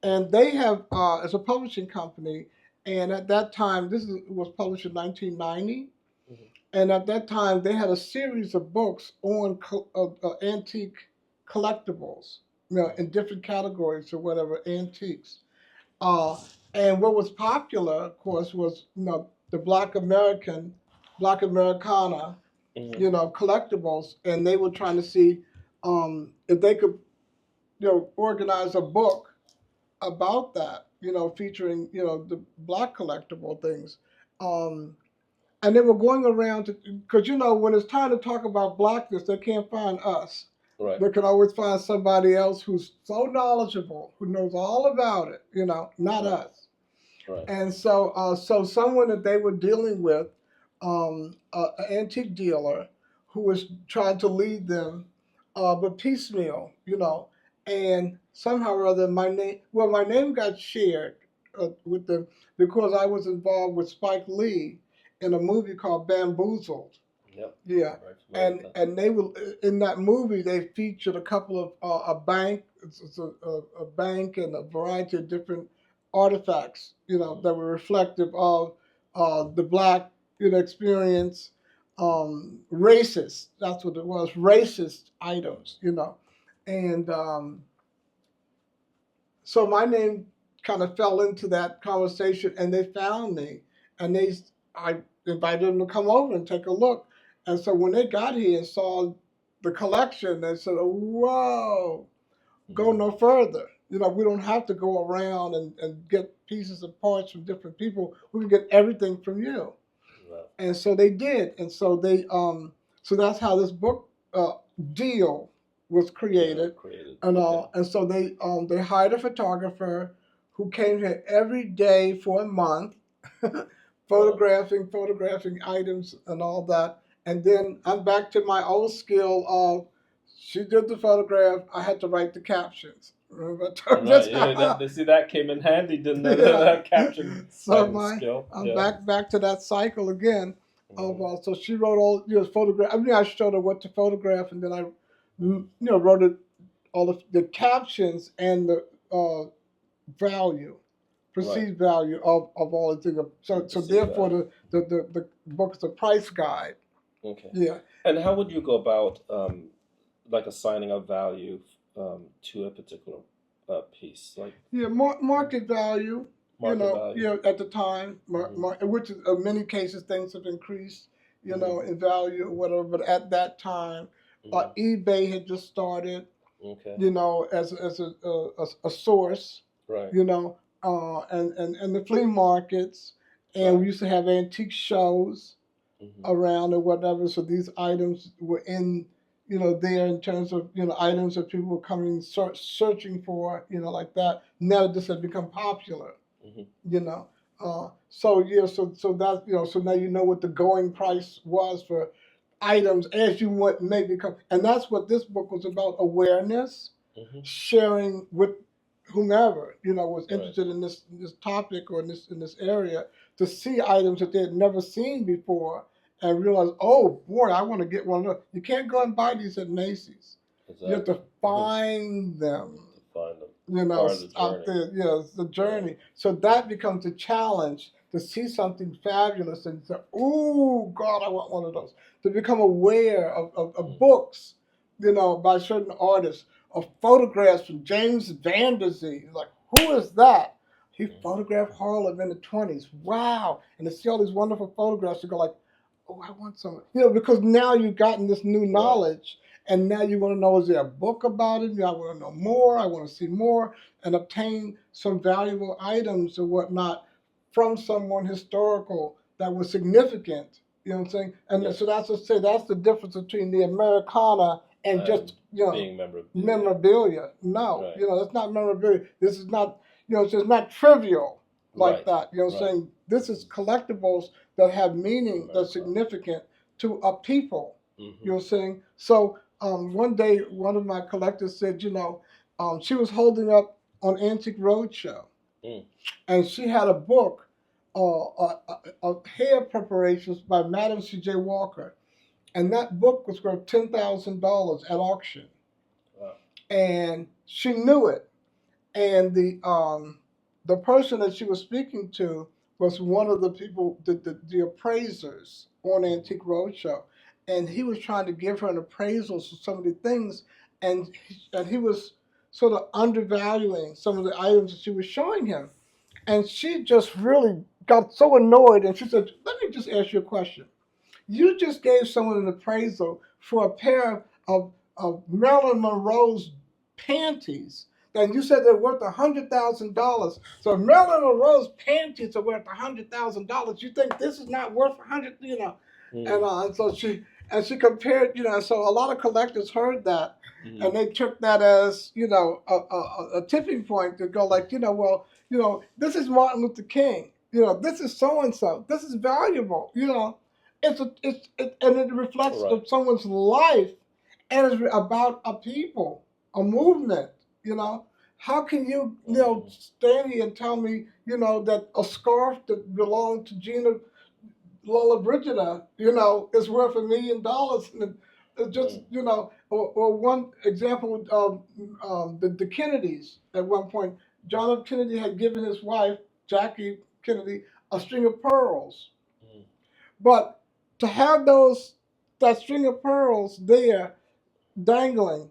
and they have it's a publishing company. And at that time, was published in 1990. Mhm. And at that time, they had a series of books on antique collectibles, in different categories or whatever, antiques. Uh, and what was popular, of course, was the Black Americana, Mhm. collectibles, and they were trying to see if they could, organize a book about that, featuring the black collectible things. Um, and they were going around because when it's time to talk about blackness, they can't find us. Right. They can always find somebody else who's so knowledgeable, who knows all about it, not Right. us. Right. And so someone that they were dealing with, an antique dealer, who was trying to lead them, but piecemeal, and somehow or other my name got shared with them because I was involved with Spike Lee in a movie called Bamboozled. Yep. Yeah, Very familiar and with that. and they were in that movie. They featured a couple of a bank, it's a bank, and a variety of different artifacts, that were reflective of the black, experience, racist. That's what it was, racist items, and so my name kind of fell into that conversation, and they found me, and I invited them to come over and take a look. And so when they got here and saw the collection, they said, "Whoa, go Mhm. no further. We don't have to go around and get pieces and parts from different people. We can get everything from you." Right. And so they did, and so that's how this book deal was Yeah. created, Created. and Okay. all. And so they hired a photographer who came here every day for a month, Wow. photographing items and all that. And then I'm back to my old skill of, she did the photograph, I had to write the captions. Remember I told you Right. that's Yeah. how- See, that came in handy, didn't it? yeah. That caption So writing skill. I'm Yeah. back to that cycle again. Of Mhm. so she wrote all photograph. I mean, I showed her what to photograph, and then I Mhm. wrote it, all of the captions and the value, Right. perceived value of all the things. So Perceived therefore value. the book is a price guide. Okay. Yeah. And how would you go about like assigning a value to a particular piece, like Yeah, market value. market value? At the time, Hmm. which in many cases things have increased, Hmm. in value or whatever. But at that time, Hmm. eBay had just started, Okay. as a source, Right. and the flea markets, and Right. we used to have antique shows Hmm. around or whatever. So these items were in, there in terms of, items that people were coming searching for, like that. Now this has become popular, Hmm. you know. So yeah, so that so now you know what the going price was for items as you want may become, and that's what this book was about: awareness, Hmm. sharing with whomever was Right. interested in this topic or in this area, to see items that they had never seen before and realize, oh boy, I want to get one of those. You can't go and buy these at Macy's. You have to Exactly. find them, To find them. Part of the out journey. there. Yeah, it's the Right. journey. So that becomes a challenge, to see something fabulous and say, "Oh God, I want one of those." To become aware of Hmm. books, by certain artists, of photographs from James Van Der Zee. Like, who is that? He Hmm. photographed Harlem in the 20s. Wow! And to see all these wonderful photographs, you go like, "Oh, I want some." Because now you've gotten this new Right. knowledge, and now you want to know, is there a book about it? I want to know more. I want to see more and obtain some valuable items or whatnot from someone historical that was significant. You know what I'm saying? And Yes. so that's the difference between the Americana and And just being memorabilia. memorabilia. No, Right. that's not memorabilia. This is not, it's just not trivial like Right. that. You know what I'm Right. saying? This is collectibles that have meaning, that's Americana. significant to a people. You know what I'm saying? So one day, one of my collectors said, she was holding up on Antique Roadshow, Mm. and she had a book of hair preparations by Madam C.J. Walker, and that book was worth $10,000 at auction, Wow. and she knew it. And the person that she was speaking to was one of the people, the appraisers on Antique Roadshow, and he was trying to give her an appraisal for some of the things, and he was sort of undervaluing some of the items that she was showing him, and she just really got so annoyed, and she said, "Let me just ask you a question. You just gave someone an appraisal for a pair of Marilyn Monroe's panties. And you said they're worth $100,000. So if Marilyn Monroe's panties are worth $100,000, you think this is not worth 100? And so she compared, so a lot of collectors heard that, and they took that as, a tipping point to go like, this is Martin Luther King. This is so and so. This is valuable. And it reflects Right. someone's life, and it's about a people, a movement. How can you stand here and tell me that a scarf that belonged to Gina Lola Brigida is worth $1 million, and it just or one example of the Kennedys at one point. John F. Kennedy had given his wife Jackie Kennedy a string of pearls, but to have that string of pearls there dangling,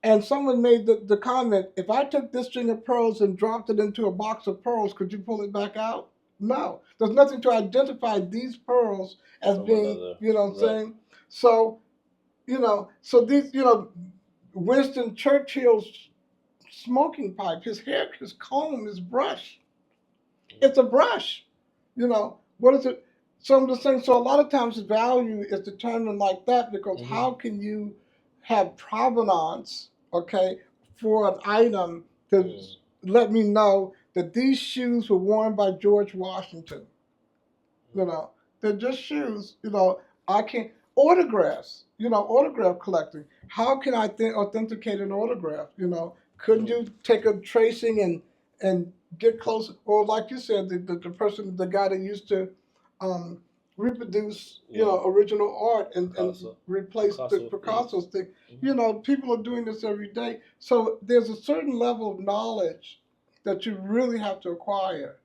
and someone made the comment, if I took this string of pearls and dropped it into a box of pearls, could you pull it back out? No. There's nothing to identify these pearls as From being, another, you know what I'm right. saying? So, so these, Winston Churchill's smoking pipe, his hair, his comb, his brush. It's a brush. What is it? So I'm just saying, so a lot of times value is determined like that because how can you have provenance, okay, for an item to let me know that these shoes were worn by George Washington? They're just shoes. I can't, autographs, autograph collecting. How can I authenticate an autograph? Couldn't you take a tracing and get close? Or like you said, the guy that used to reproduce, original art and replace the Picasso's thing. People are doing this every day. So there's a certain level of knowledge that you really have to acquire,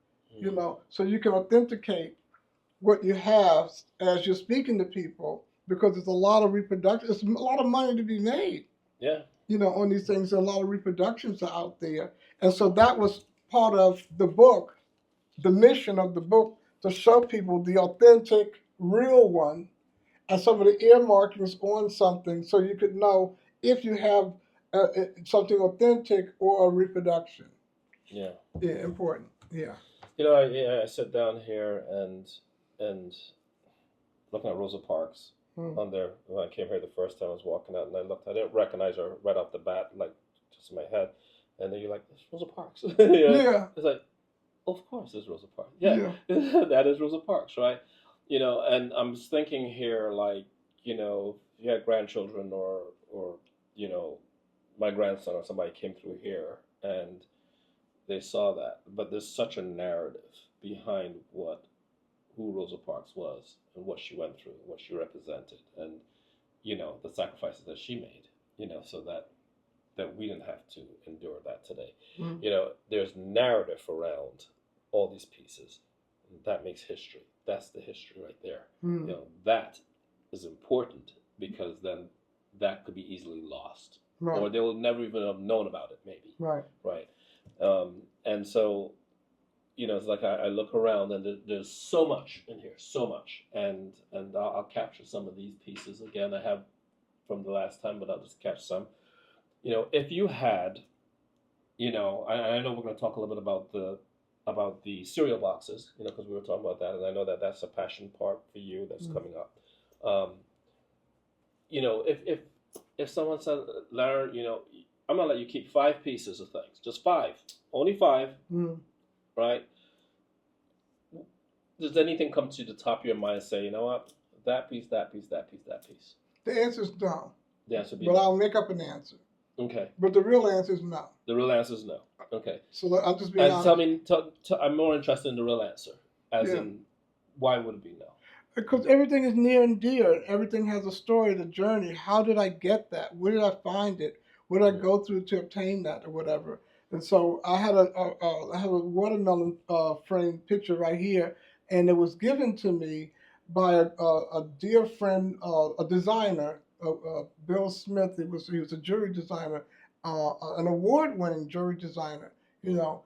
so you can authenticate what you have as you're speaking to people, because there's a lot of reproduction. There's a lot of money to be made. Yeah. On these things. A lot of reproductions are out there, and so that was part of the book, the mission of the book, to show people the authentic, real one, and some of the earmarkings on something, so you could know if you have something authentic or a reproduction. Yeah. Yeah, important. Yeah. I sit down here and looking at Rosa Parks on there. When I came here the first time, I was walking out and I looked. I didn't recognize her right off the bat, like just in my head. And then you're like, "It's Rosa Parks." Yeah. It's like, of course, it's Rosa Parks. Yeah. That is Rosa Parks, right? And I'm just thinking here, like, if you had grandchildren or my grandson or somebody came through here and they saw that, but there's such a narrative behind who Rosa Parks was and what she went through, what she represented, and the sacrifices that she made, so that we didn't have to endure that today. There's narrative around all these pieces. That makes history. That's the history right there. That is important because then that could be easily lost, or they will never even have known about it. Maybe. Right. And so, it's like I look around and there's so much in here, so much, and I'll capture some of these pieces again. I have from the last time, but I'll just catch some. If you had, I know we're going to talk a little bit about the cereal boxes, because we were talking about that, and I know that that's a passion part for you that's coming up. If someone said, Larry, I'm gonna let you keep 5 pieces of things, just 5, only 5, right? Does anything come to the top of your mind and say, you know what, that piece, that piece, that piece, that piece? The answer is no. The answer would be But no. I'll make up an answer. Okay. But the real answer is no. The real answer is no. Okay. So I'm just being And honest. tell me, I'm more interested in the real answer, as Yeah. in, why would it be no? Because everything is near and dear. Everything has a story, the journey. How did I get that? Where did I find it? What did I go through to obtain that, or whatever? And so I have a watermelon framed picture right here, and it was given to me by a dear friend, a designer, Bill Smith. He was a jewelry designer, an award-winning jewelry designer. You know,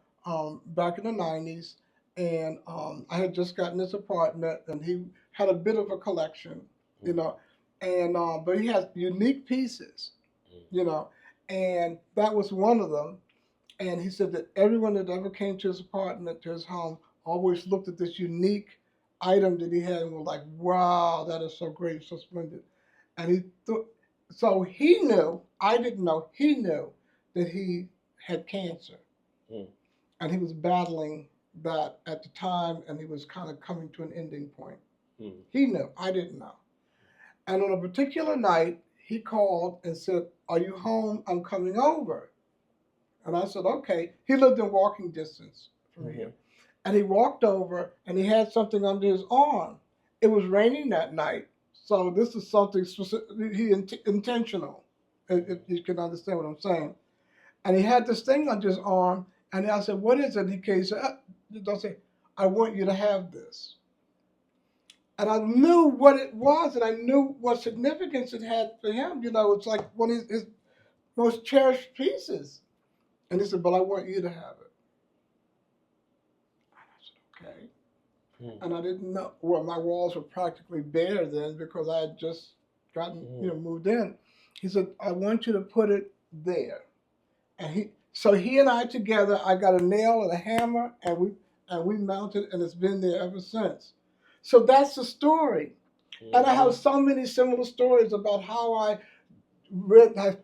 back in the '90s, and I had just gotten this apartment, and he had a bit of a collection, you know, and but he has unique pieces, you know, and that was one of them. And he said that everyone that ever came to his apartment, to his home, always looked at this unique item that he had and were like, "Wow, that is so great, so splendid." And so he knew. I didn't know. He knew that he had cancer, Mm. and he was battling that at the time, and he was kind of coming to an ending point. Mm. He knew. I didn't know. And on a particular night, he called and said, "Are you home? I'm coming over." And I said, "Okay." He lived in walking distance from here. And he walked over and he had something under his arm. It was raining that night. So this is something specific, intentional, if you can understand what I'm saying. And he had this thing under his arm. And I said, "What is it?" He came and said, "Don't say, I want you to have this." And I knew what it was, and I knew what significance it had for him. You know, it's like one of his most cherished pieces. And he said, "But I want you to have it." And I said, "Okay." And I didn't know. Well, my walls were practically bare then because I had just gotten, moved in. He said, "I want you to put it there." And so he and I together, I got a nail and a hammer, and we mounted, and it's been there ever since. So that's the story. And I have so many similar stories about how I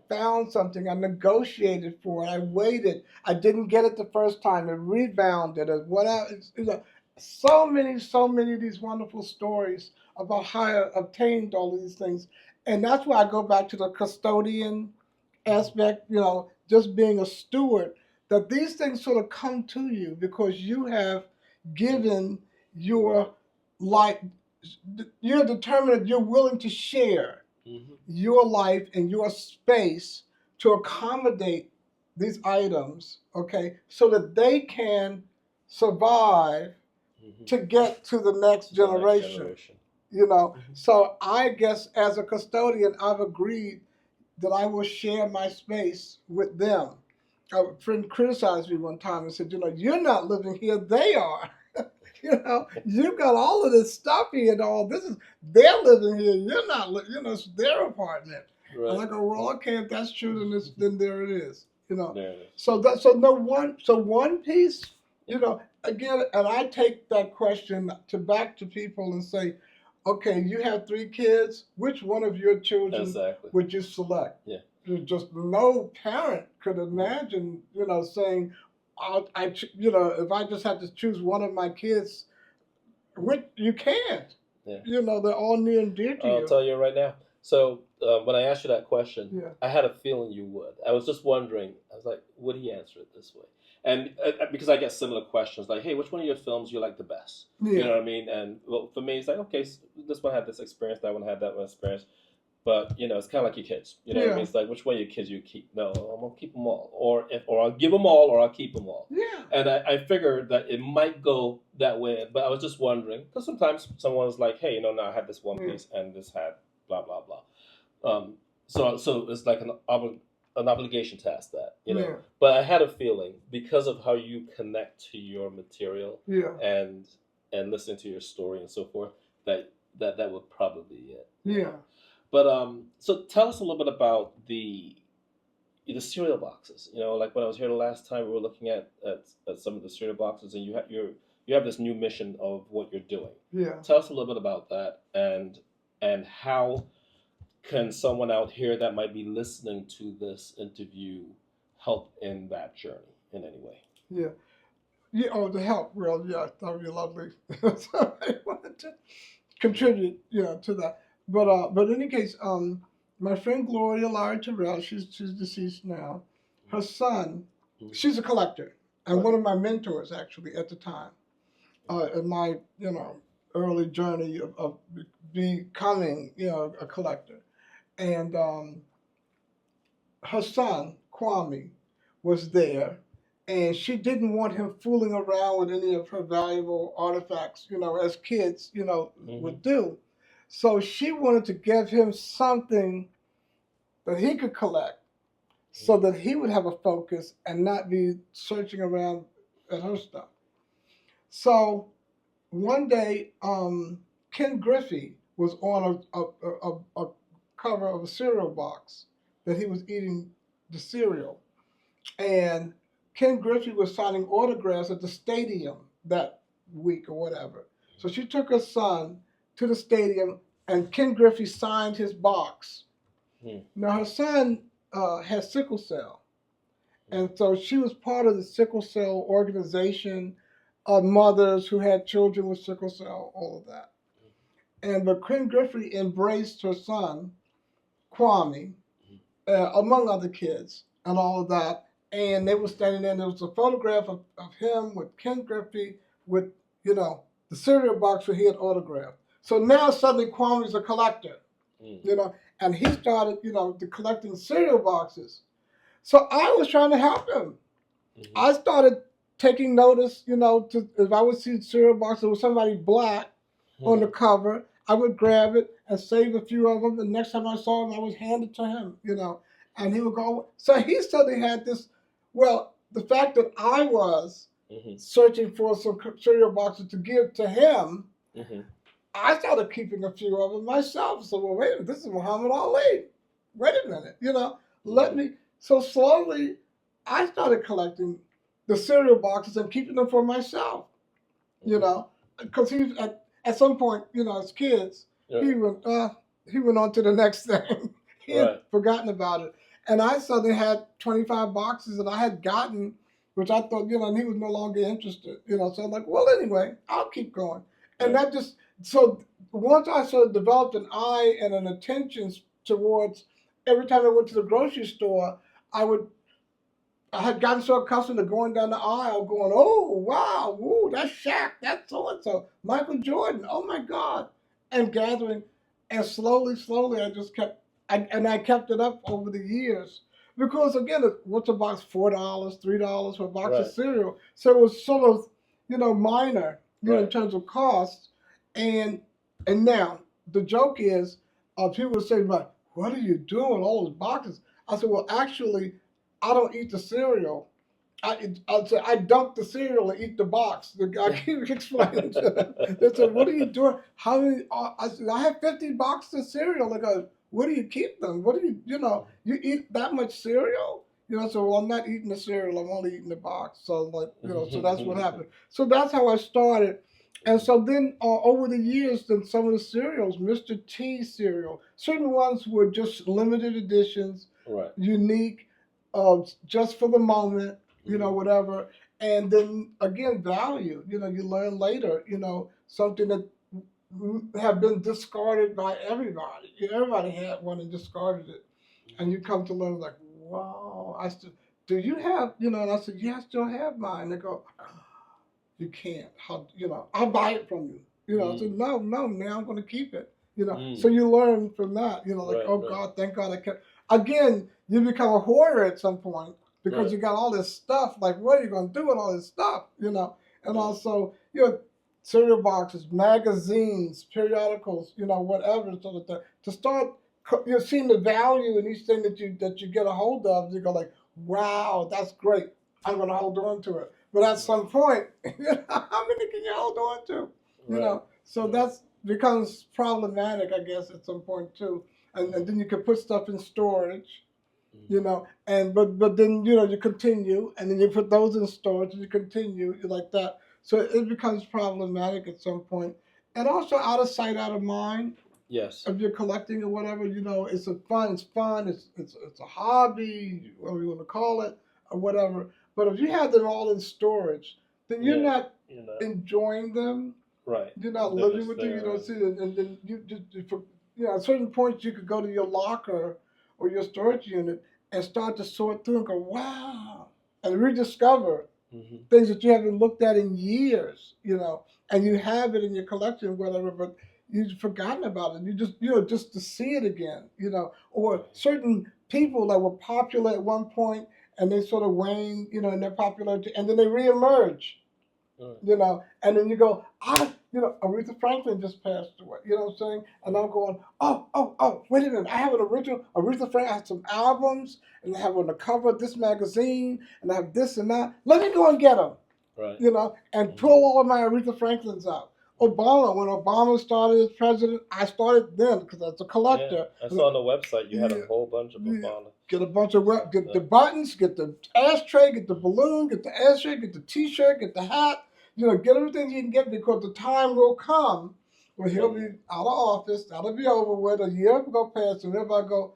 found something, I negotiated for it, I waited, I didn't get it the first time, it rebounded, or whatever. So many of these wonderful stories about how I obtained all of these things. And that's why I go back to the custodian aspect, just being a steward, that these things sort of come to you because you have given your life, you're determined, you're willing to share your life and your space to accommodate these items, okay, so that they can survive to get to the next generation. So I guess as a custodian, I've agreed that I will share my space with them. A friend criticized me one time and said, "You're not living here, they are." You've got all of this stuff here and all this is, they're living here, you're not it's their apartment. Right. And I go, "Well, okay, if that's true, then there it is." There it is. So one piece, again, and I take that question back to people and say, "Okay, you have 3 kids. Which one of your children would you select?" Yeah. Just no parent could imagine, saying, if I just had to choose one of my kids, which you can't. Yeah. They're all near and dear to you. I'll tell you right now. So when I asked you that question, I had a feeling you would. I was just wondering. I was like, would he answer it this way? And because I get similar questions like, "Hey, which one of your films you like the best?" Yeah. You know what I mean? And well, for me, it's like, okay, so this one had this experience, that one had that one experience. But it's kind of like your kids. You know what I mean? It's like, which one of your kids you keep? No, I'm gonna keep them all, or I'll give them all, or I'll keep them all. Yeah. And I figured that it might go that way, but I was just wondering because sometimes someone's like, "Hey, no, I had this one piece, and this had blah blah blah." So it's like an obligation to ask that, Yeah. But I had a feeling because of how you connect to your material, and listen to your story and so forth, that would probably be it. Yeah. But so tell us a little bit about the cereal boxes. Like when I was here the last time, we were looking at some of the cereal boxes, and you have this new mission of what you're doing. Yeah. Tell us a little bit about that, and how can someone out here that might be listening to this interview help in that journey in any way? Yeah. Yeah. Oh, the help. Well, yeah, that would be lovely. So I wanted to contribute, to that. But in any case, my friend Gloria Lara Terrell, she's deceased now. Her son, she's a collector, and Right. one of my mentors actually at the time, in my early journey of becoming a collector. And her son Kwame was there, and she didn't want him fooling around with any of her valuable artifacts, as kids, would do. So she wanted to give him something that he could collect so that he would have a focus and not be searching around at her stuff. So one day, Ken Griffey was on a cover of a cereal box that he was eating the cereal. And Ken Griffey was signing autographs at the stadium that week or whatever. So she took her son to the stadium, and Ken Griffey signed his box. Now her son has sickle cell, and so she was part of the sickle cell organization of mothers who had children with sickle cell, all of that. And but Ken Griffey embraced her son, Kwame, among other kids, and all of that. And they were standing there, and there was a photograph of him with Ken Griffey with, the cereal box where he had autographed. So now suddenly Kwame's a collector, and he started, collecting cereal boxes. So I was trying to help him. I started taking notice, if I would see cereal boxes with somebody black on the cover, I would grab it and save a few of them. The next time I saw him, I would hand it to him, and he would go. So he suddenly had this. Well, the fact that I was searching for some cereal boxes to give to him, I started keeping a few of them myself. So, well, wait a minute, this is Muhammad Ali. Wait a minute, let me. So slowly, I started collecting the cereal boxes and keeping them for myself, because he at some point, as kids, he went on to the next thing. He had forgotten about it, and I suddenly had 25 boxes that I had gotten, which I thought, and he was no longer interested, So I'm like, well, anyway, I'll keep going, and that just so once I sort of developed an eye and an attention towards every time I went to the grocery store, I had gotten so accustomed to going down the aisle, going, "Oh wow, woo, that's Shaq, that's so and so, Michael Jordan, oh my God," and gathering, and slowly, I just kept, I kept it up over the years, because again, what's a box? $4, $3 for a box of cereal, so it was sort of, minor, in terms of cost, and now the joke is, people would say, "But what are you doing? All those boxes?" I said, "Well, actually, I don't eat the cereal. I'd say I dump the cereal and eat the box." The guy keep explaining to them. They said, "What are you doing? How many?" I said, "I have 50 boxes of cereal." They go, "Where do you keep them? What do you eat that much cereal?" So, well, I'm not eating the cereal. I'm only eating the box. So, like, so that's what happened. So that's how I started. And so then over the years, then some of the cereals, Mr. T cereal, certain ones were just limited editions, unique, just for the moment, whatever. And then again, value, you learn later, something that have been discarded by everybody. Everybody had one and discarded it. And you come to learn, like, wow, do you have, and I said, yeah, I still have mine. They go, you can't. How, I'll buy it from you. I said, no, now I'm going to keep it. So you learn from that. God, thank God I kept. Again, you become a hoarder at some point because you got all this stuff. Like, what are you going to do with all this stuff? And also, cereal boxes, magazines, periodicals, whatever, sort of thing. To start, seeing the value in each thing that you get a hold of. You go like, wow, that's great. I'm going to hold on to it. But at some point, how many can you hold on to? So that's becomes problematic, I guess, at some point too. And then you can put stuff in storage, and but then you continue, and then you put those in storage, and you continue like that. So it becomes problematic at some point, and also out of sight, out of mind. Yes. If you're collecting or whatever, it's fun. It's a hobby, whatever you want to call it, or whatever. But if you have them all in storage, then you're not enjoying them. Right. You're not living with them. You don't see it, and then at certain points you could go to your locker or your storage unit and start to sort through and go, wow, and rediscover Hmm. things that you haven't looked at in years, and you have it in your collection, whatever, but you've forgotten about it. You just, just to see it again, or certain people that were popular at one point and they sort of wane, in their popularity, and then they reemerge, Right. And then you go, Aretha Franklin just passed away, you know what I'm saying? And I'm going, oh, wait a minute, I have an original Aretha Franklin, I have some albums, and I have on the cover of this magazine, and I have this and that. Let me go and get them, Right. and pull all of my Aretha Franklins out. Obama, when Obama started as president, I started then because as a collector. Yeah, I saw on the website you had a Yeah, whole bunch of yeah. Obama. Get a bunch of get the buttons, get the ashtray, get the balloon, get the ashtray, get the T-shirt, get the hat. Get everything you can get because the time will come when he'll be out of office. That'll be over with. A year will go past, and if I go,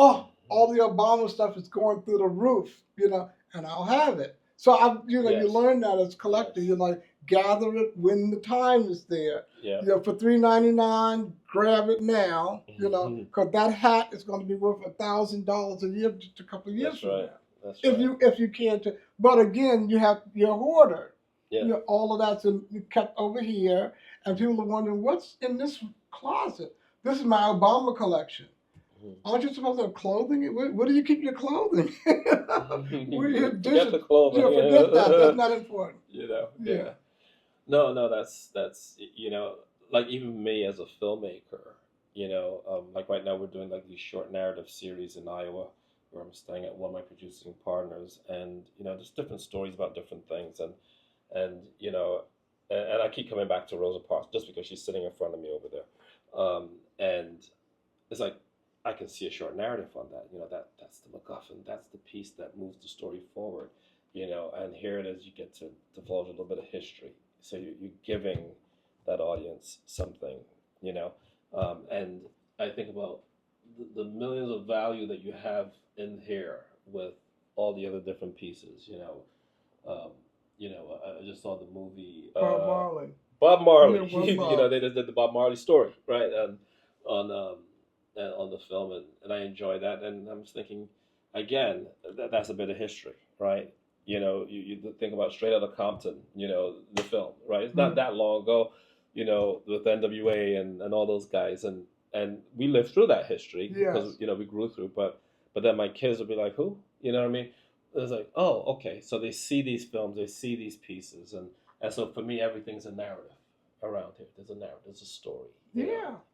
all the Obama stuff is going through the roof, and I'll have it. So you Yes. learn that as a collector. Yes. You gather it when the time is there. Yeah. For $3.99, grab it now. Because that hat is going to be worth $1,000 a year just a couple of years That's from right. now. That's If right. you can, but again, you're a hoarder. Yeah. All of that's kept over here, and people are wondering what's in this closet. This is my Obama collection. Aren't you supposed to have clothing? Where do you keep your clothing? Where your Forget dishes? the clothing. Forget that. That's not important. Yeah. No, that's like even me as a filmmaker, like right now we're doing like these short narrative series in Iowa where I'm staying at one of my producing partners, and there's different stories about different things, and I keep coming back to Rosa Parks just because she's sitting in front of me over there, and it's like I can see a short narrative on that. That's the MacGuffin. That's the piece that moves the story forward. And here it is. You get to divulge a little bit of history. So you're giving that audience something. And I think about the millions of value that you have in here with all the other different pieces. I just saw the movie Bob Marley. Bob Marley. Yeah, Bob. They just did the Bob Marley story, right? And on the film, and I enjoy that. And I'm just thinking, again, that's a bit of history, right? You think about Straight Outta Compton, the film, right? It's not that long ago, with NWA and all those guys, and we lived through that history because we grew through. But then my kids would be like, who? You know what I mean? It's like, oh, okay. So they see these films, they see these pieces, and so for me, everything's a narrative around here. There's a narrative, there's a story.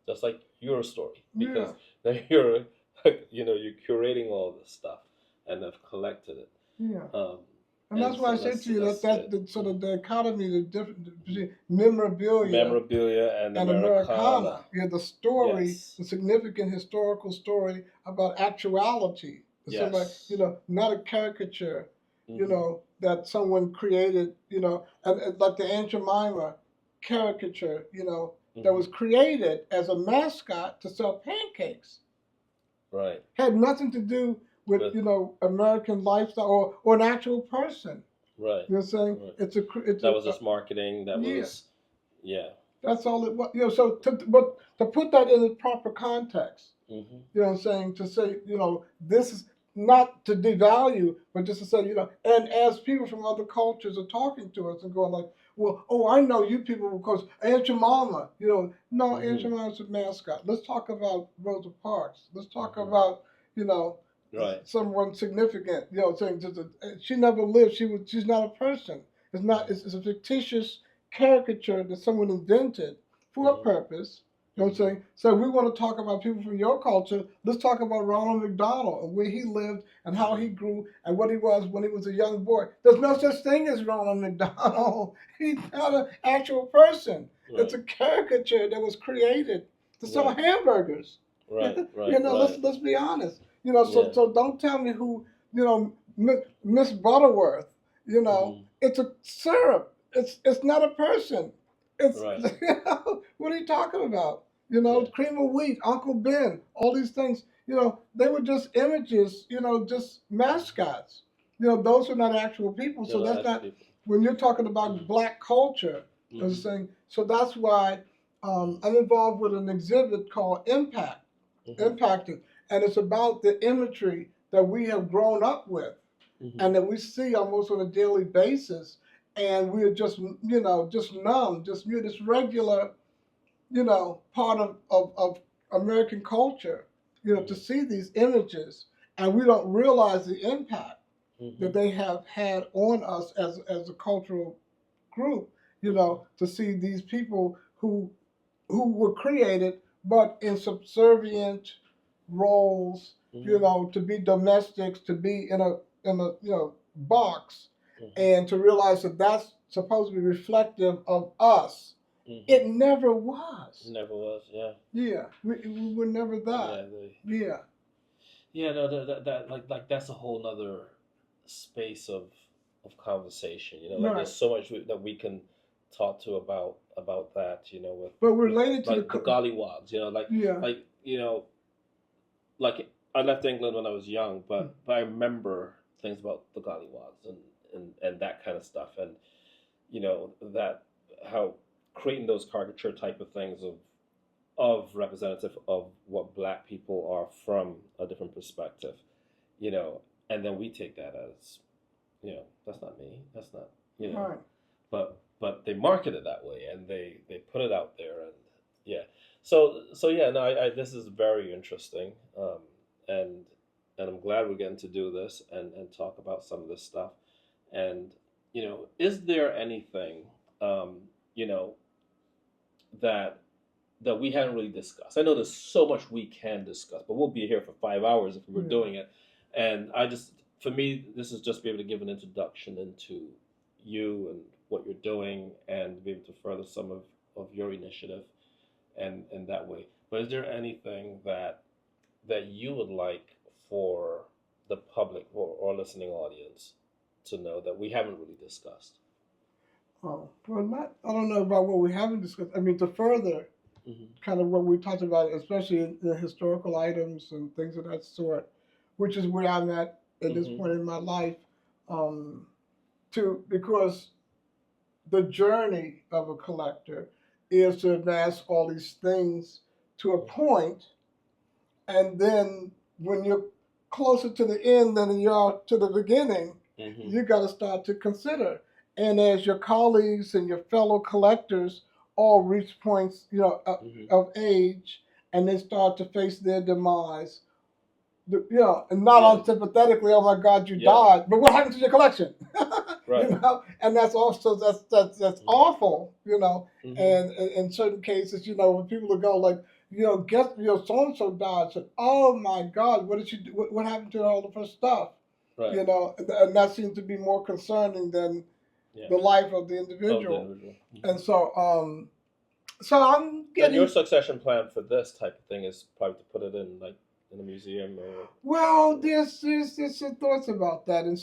Just like your story, because you're you're curating all this stuff and have collected it. And that's why I say to you that's the sort of the economy, the difference between memorabilia and Americana. The story, Yes. the significant historical story about actuality. Yes. Somebody, not a caricature, Mhm. that someone created, and like the Aunt Jemima caricature, that was created as a mascot to sell pancakes. Right. Had nothing to do with American lifestyle or an actual person. Right. You know what I'm saying? Right. It's That was just marketing. That was That's all it was. So but to put that in the proper context, Mm-hmm. you know what I'm saying? To say, this is not to devalue, but just to say, and as people from other cultures are talking to us and going like, well, oh, I know you people because Aunt Jemima, no, Aunt Jemima's a mascot. Let's talk about Rosa Parks. Let's talk about, Right. someone significant, saying she never lived. She's not a person. It's a fictitious caricature that someone invented for a purpose. You know what I'm saying? So we want to talk about people from your culture. Let's talk about Ronald McDonald and where he lived and how he grew and what he was when he was a young boy. There's no such thing as Ronald McDonald. He's not an actual person. Right. It's a caricature that was created to sell hamburgers. Right. Let's be honest. So don't tell me who, Miss Butterworth, it's a syrup. It's not a person. It's what are you talking about? Cream of wheat, Uncle Ben, all these things, they were just images, just mascots. Those are not actual people. So that's not when you're talking about black culture, saying, so that's why I'm involved with an exhibit called Impacted, and it's about the imagery that we have grown up with and that we see almost on a daily basis, and we're just just numb, just mute this regular part of American culture, to see these images, and we don't realize the impact that they have had on us as a cultural group, to see these people who were created but in subservient roles, to be domestics, to be in a box, and to realize that that's supposed to be reflective of us. It never was. Never was. Yeah. Yeah, we were never that. Yeah. Yeah. No. That like that's a whole nother space of conversation. Like Right. there's so much that we can talk to about that. With But related to like the gollywogs. Yeah. Like like I left England when I was young, but I remember things about the gollywogs and that kind of stuff, and that how creating those caricature type of things of representative of what black people are from a different perspective, and then we take that as, that's not me, that's not, Right. but they market it that way and they put it out there, and yeah, so yeah, no, I this is very interesting, and I'm glad we're getting to do this and talk about some of this stuff, and is there anything, you know, that we haven't really discussed? I know there's so much we can discuss, but we'll be here for 5 hours if we were doing it. And for me, this is just be able to give an introduction into you and what you're doing, and be able to further some of your initiative, and that way. But is there anything that you would like for the public or listening audience to know that we haven't really discussed? Oh, well, I don't know about what we haven't discussed. I mean, to further kind of what we talked about, especially in the historical items and things of that sort, which is where I'm at this point in my life, because the journey of a collector is to amass all these things to a point, and then when you're closer to the end than you are to the beginning, you got to start to consider. And as your colleagues and your fellow collectors all reach points, of age, and they start to face their demise, and not unsympathetically, oh my God, you died, but what happened to your collection? Right. And that's also that's awful, and in certain cases, when people will go like, guess so and so died. Said, oh my God, what did she do? What happened to all of her stuff? Right. And that seems to be more concerning than the life of the individual. And so, I'm getting. And your succession plan for this type of thing is probably to put it in a museum, or. Well, there's some thoughts about that, and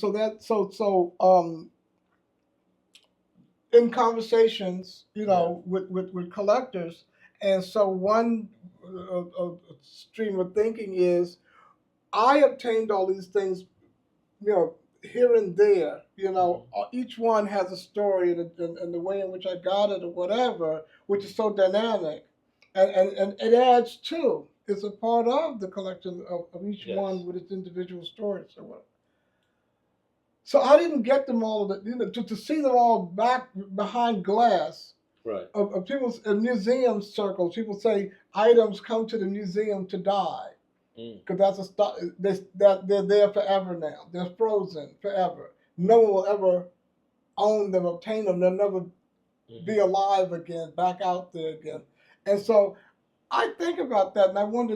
in conversations, with collectors, and so one stream of thinking is, I obtained all these things, here and there, each one has a story, and the way in which I got it or whatever, which is so dynamic, and it adds to. It's a part of the collection of each one with its individual stories or whatever. So I didn't get them all, to see them all back behind glass. Right. Of people's in museum circles, people say items come to the museum to die, because they're there forever now. They're frozen forever. No one will ever own them, obtain them. They'll never be alive again, back out there again. And so I think about that, and I wonder,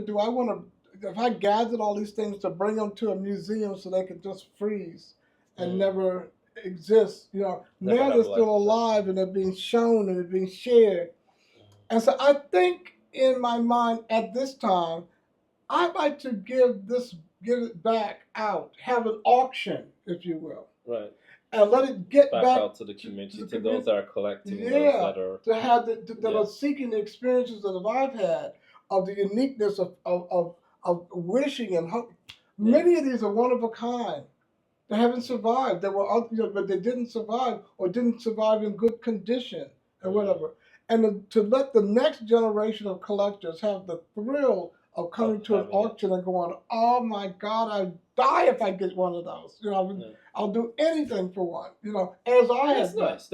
if I gathered all these things to bring them to a museum so they could just freeze and never exist, now they're still alive, and they're being shown, and they're being shared. And so I think in my mind at this time, I'd like to give it back out, have an auction, if you will. Right. And let it get back out to the community, to those that are collecting, those that are to have that are seeking the experiences that I've had, of the uniqueness of wishing and hope. Many of these are one of a kind. They haven't survived. They were, but they didn't survive, or didn't survive in good condition, or whatever. and to let the next generation of collectors have the thrill of coming Of to an having it. auction and going, "Oh my God, I'd die if I get one of those." Yeah. I'll do anything for one. As I That's have done. nice.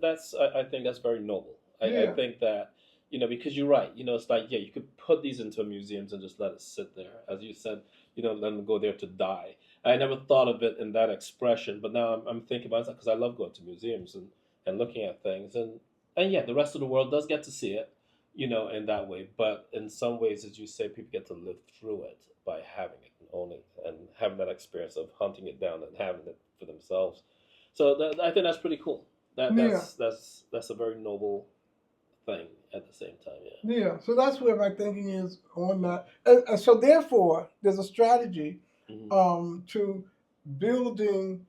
That's I think that's very noble. I Yeah, think that because you're right. It's like, yeah, you could put these into museums and just let it sit there, as you said. Let them go there to die. I never thought of it in that expression, but now I'm thinking about it because I love going to museums and looking at things, and yeah, the rest of the world does get to see it, in that way. But in some ways, as you say, people get to live through it by having it and owning it and having that experience of hunting it down and having it for themselves. So I think that's pretty cool. That yeah, that's a very noble thing at the same time. Yeah. yeah. So that's where my thinking is on that. And so therefore, there's a strategy Hmm. to building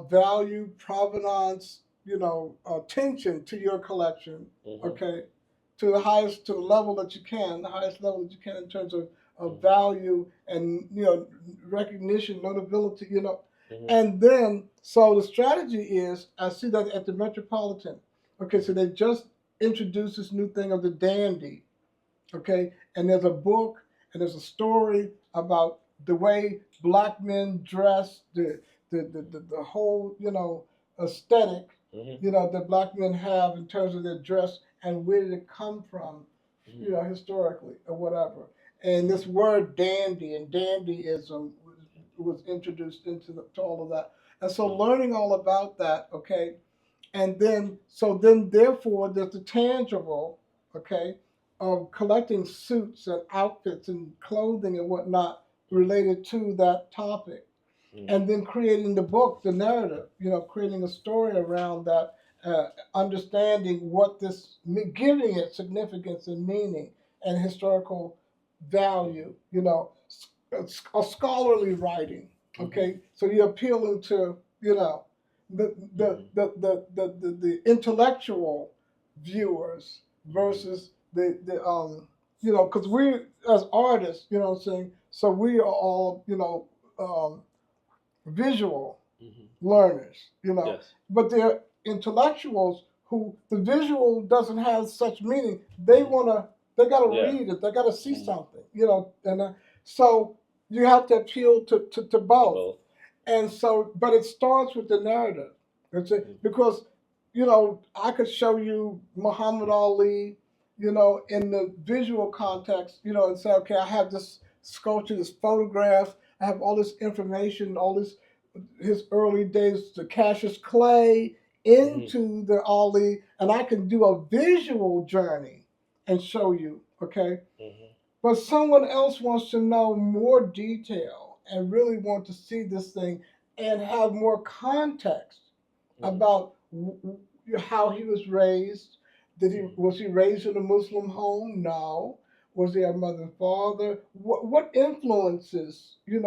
value, provenance, attention to your collection. Hmm. Okay, to the level that you can, the highest level that you can in terms of Hmm. value and recognition, notability. Hmm. And then so the strategy is, I see that at the Metropolitan. Okay, so they just introduced this new thing of the dandy. Okay, and there's a book and there's a story about the way black men dress, the whole aesthetic Hmm. that black men have in terms of their dress and where did it come from, Hmm. historically or whatever. And this word dandy and dandyism was introduced to all of that. And so Hmm. learning all about that, okay, and then therefore there's the tangible, okay, of collecting suits and outfits and clothing and whatnot related to that topic, Hmm. and then creating the book, the narrative, creating a story around that, understanding what this, giving it significance and meaning and historical value, a scholarly writing. Hmm. Okay, so you're appealing to the the Hmm. the the the, the, the intellectual viewers Hmm. versus because we as artists, what I'm saying, so we are all visual Hmm. learners, Yes. but they're intellectuals who the visual doesn't have such meaning. They gotta Yeah. read it, they gotta see Hmm. something, and so you have to appeal to To both. both. And so, but it starts with the narrative. Hmm. Because, I could show you Muhammad Ali, in the visual context, and say, okay, I have this sculpture, this photograph, I have all this information, all this, his early days, the Cassius Clay Hmm. into the Ali, and I can do a visual journey and show you, okay? Hmm. But someone else wants to know more detail and really want to see this thing and have more context Hmm. about how he was raised. Hmm. Was he raised in a Muslim home? No. Was he a mother and father? What influences Hmm.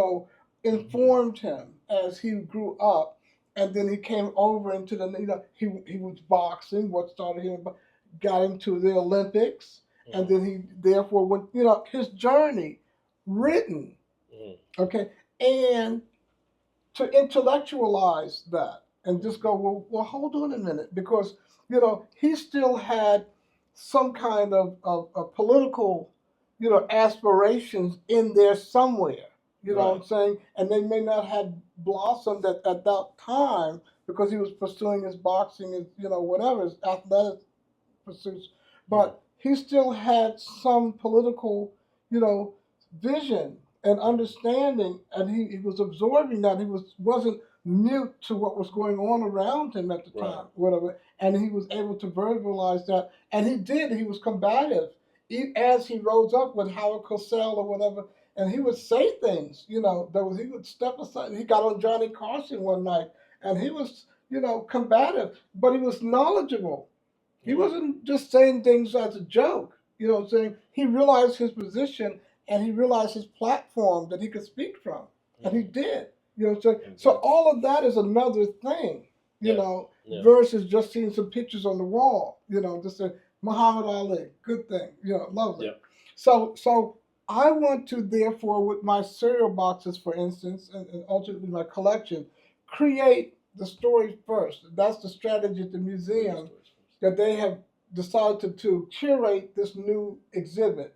informed him as he grew up, and then he came over into the he was boxing. What started him got him to the Olympics, and Hmm. then he therefore went his journey written, Hmm. okay, and to intellectualize that and just Hmm. go, well, hold on a minute, because he still had some kind of political, aspirations in there somewhere. You know what Right. I'm saying? And they may not have blossomed at that time because he was pursuing his boxing, his whatever, his athletic pursuits, Hmm. but he still had some political, you know, vision and Hmm. understanding, and he was absorbing that. He wasn't mute to what was going on around him at the Right. time, whatever, and he was able to verbalize that, and he did. He was combative, as he rose up with Howard Cosell or whatever, and he would say things, he would step aside. He got on Johnny Carson one night, and he was, combative, but he was knowledgeable. He Hmm. wasn't just saying things as a joke. You know what I'm saying? He realized his position and he realized his platform that he could speak from. And he Hmm. did. You know what I'm saying? So Exactly. all of that is another thing, Yeah. Yeah. versus just seeing some pictures on the wall, just a Muhammad Ali, good thing, lovely. Yeah. So I want to therefore, with my cereal boxes, for instance, and ultimately my collection, create the story first. That's the strategy at the Create the museum stories first. that they have decided to curate this new exhibit.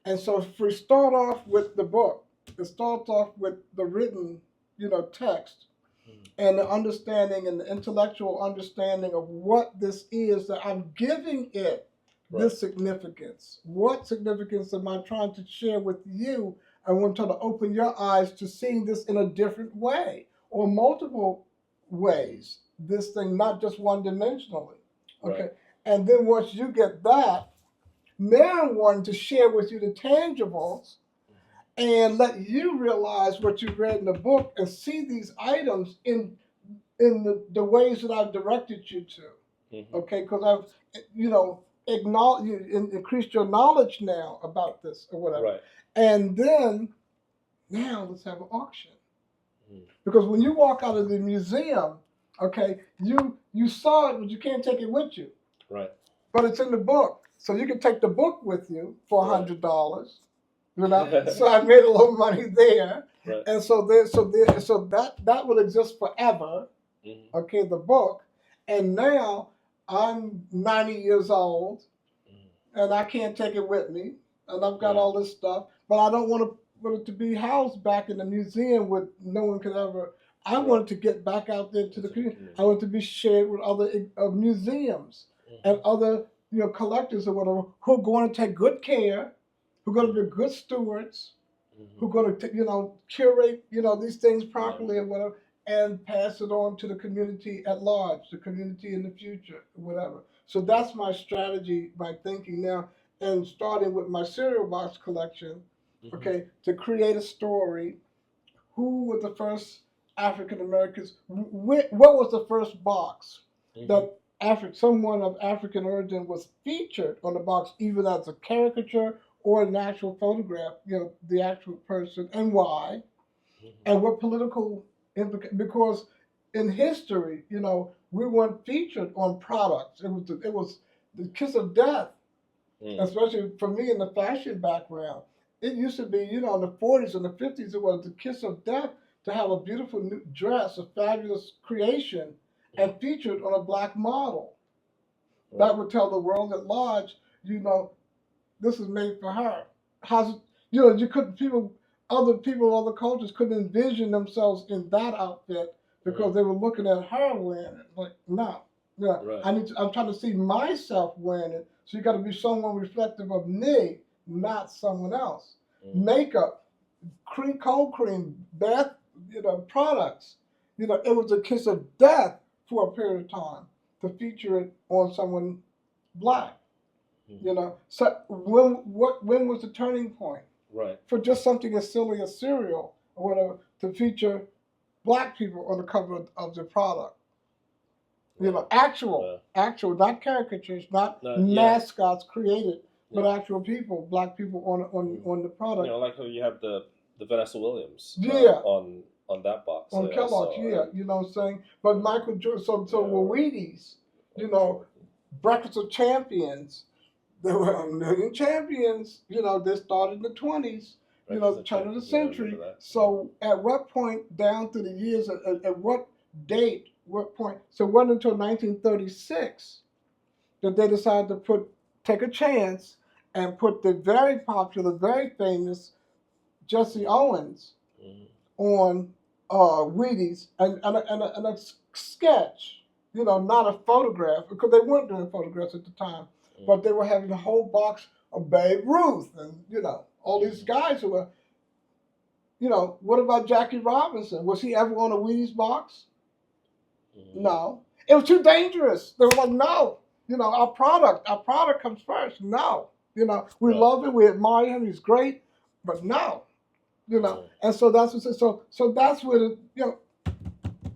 And so if we start off with the book, it starts off with the written, text and the understanding and the intellectual understanding of what this is that I'm giving it this significance. What significance am I trying to share with you? I want to try to open your eyes to seeing this in a different way or multiple ways. This thing, not just one dimensionally. Okay. Right. And then once you get that, now I'm wanting to share with you the tangibles and let you realize what you read in the book and see these items in the ways that I've directed you to. Mm-hmm. Okay, because I've acknowledge increased your knowledge now about this or whatever. Right. And then now let's have an auction. Mm. Because when you walk out of the museum, okay, you saw it, but you can't take it with you. Right. But it's in the book. So you can take the book with you for $100. So I made a little money there. Right. And so that will exist forever. Mm-hmm. Okay, the book. And now I'm 90 years old and I can't take it with me. And I've got all this stuff, but I don't want it to be housed back in the museum with no one could ever. I want it to get back out there to the community. I want it to be shared with other museums and other collectors or whatever who are going to take good care, who are going to be good stewards, who are going to curate these things properly or whatever, and pass it on to the community at large, the community in the future, whatever. So that's my strategy, my thinking now, and starting with my cereal box collection, okay, to create a story. Who were the first African Americans? What was the first box that someone of African origin was featured on the box, even as a caricature or an actual photograph, the actual person, and why, and what political implications? Because in history, we weren't featured on products. It was the kiss of death, especially for me in the fashion background. It used to be, in the 40s and the 50s, it was the kiss of death to have a beautiful new dress, a fabulous creation, and featured on a black model. That would tell the world at large, this is made for her. How's you couldn't other people, other cultures couldn't envision themselves in that outfit because they were looking at her wearing it. Like, no, yeah, Right. I'm trying to see myself wearing it. So you got to be someone reflective of me, not someone else. Makeup, cold cream, bath, products. It was a kiss of death for a period of time to feature it on someone black. So when was the turning point? Right. For just something as silly as cereal or whatever to feature black people on the cover of the product. Actual, not caricatures, not mascots created, but actual people, black people on the product. Like how you have the Vanessa Williams. On that box. On Kellogg's, you know what I'm saying? But Michael Jordan, so were Wheaties, Breakfast of Champions. There were a million champions, they started in the 20s, turn of the century. So at what point down through the years, at what date, what point? So it wasn't until 1936 that they decided to take a chance and put the very popular, very famous Jesse Owens on Wheaties and a sketch, not a photograph, because they weren't doing photographs at the time. But they were having a whole box of Babe Ruth and, all these guys who were, what about Jackie Robinson? Was he ever on a Wheaties box? No. It was too dangerous. They were like, no, our product comes first. No. We love him, we admire him, he's great, but no. And so that's what, so that's where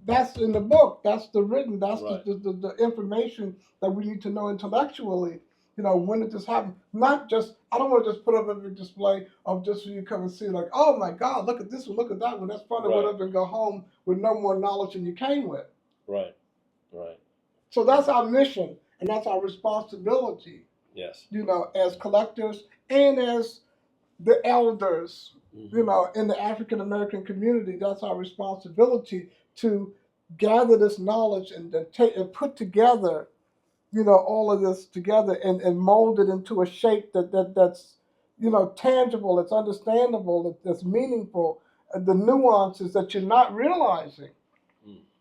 that's in the book, that's the written, that's the information that we need to know intellectually. When did this happen? Not just, I don't want to just put up a display of just so you come and see, like, oh my God, look at this one, look at that one. That's fun or whatever, and go home with no more knowledge than you came with. Right. So that's our mission, and that's our responsibility. Yes. As collectors and as the elders, in the African American community, that's our responsibility to gather this knowledge and put together all of this together and mold it into a shape that's tangible, it's understandable, that's meaningful, the nuances that you're not realizing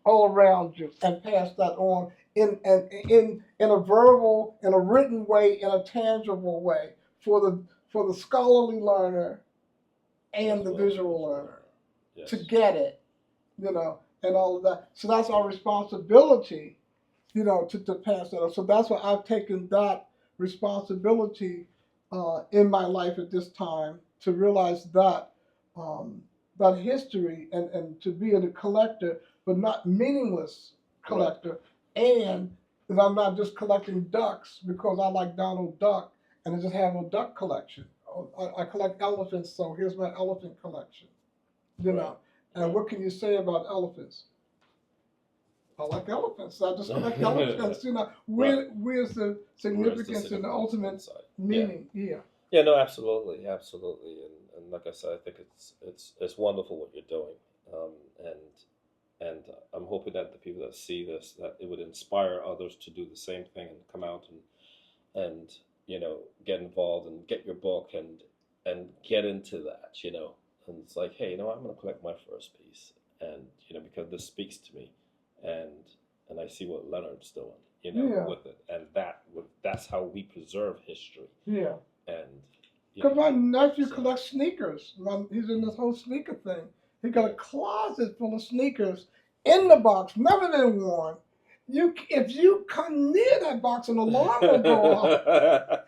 all around you, and pass that on in a verbal, in a written way, in a tangible way for the scholarly learner and the visual learner to get it, and all of that. So that's our responsibility, to pass that on. So that's why I've taken that responsibility in my life at this time, to realize that that history, and to be a collector, but not meaningless collector, and that I'm not just collecting ducks because I like Donald Duck and I just have a duck collection. I collect elephants, so here's my elephant collection. And what can you say about elephants? I like elephants. I just collect elephants. Where's the significance and the ultimate meaning? Yeah. Yeah. No, absolutely, absolutely. And like I said, I think it's wonderful what you're doing, and I'm hoping that the people that see this, that it would inspire others to do the same thing and come out and get involved and get your book and get into that. And it's like, hey, I'm going to collect my first piece, and because this speaks to me. And I see what Leonard's doing, with it, and that's how we preserve history. Yeah. And because my nephew collects sneakers. He's in this whole sneaker thing. He got a closet full of sneakers in the box, never been worn. If you come near that box, an alarm will go off.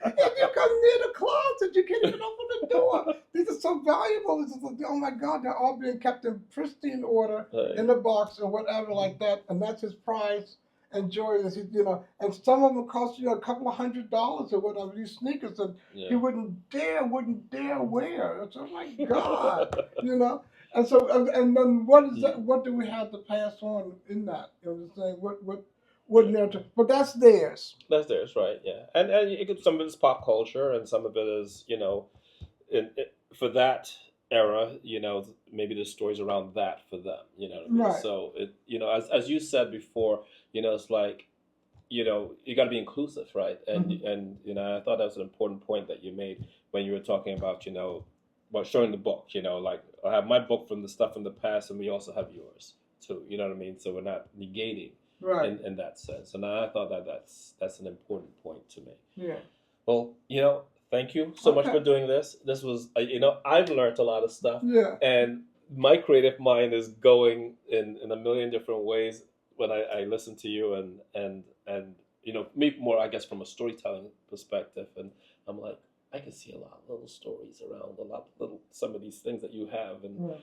If you come near the closet, you can't even open the door. These are so valuable. It's like, oh my God, they're all being kept in pristine order in the box or whatever like that. And that's his prize and joy. Is and some of them cost a couple of $100 or whatever. These sneakers that he wouldn't dare wear. It's, oh my God, And so, and then what is that? What do we have to pass on in that? What narrative? But that's theirs. That's theirs, right? Yeah, and some of it is pop culture, and some of it is for that era. Maybe the stories around that for them. You know what I mean? Right. So as you said before, it's like, you got to be inclusive, right? And I thought that was an important point that you made when you were talking about showing the book, like I have my book from the stuff in the past, and we also have yours too. You know what I mean? So we're not negating, right, in that sense. And I thought that's an important point to me. Yeah. Well, thank you so much for doing this. This was, I've learned a lot of stuff. Yeah. And my creative mind is going in a million different ways when I listen to you and me more, I guess, from a storytelling perspective. And I'm like, I can see a lot of little stories around some of these things that you have. And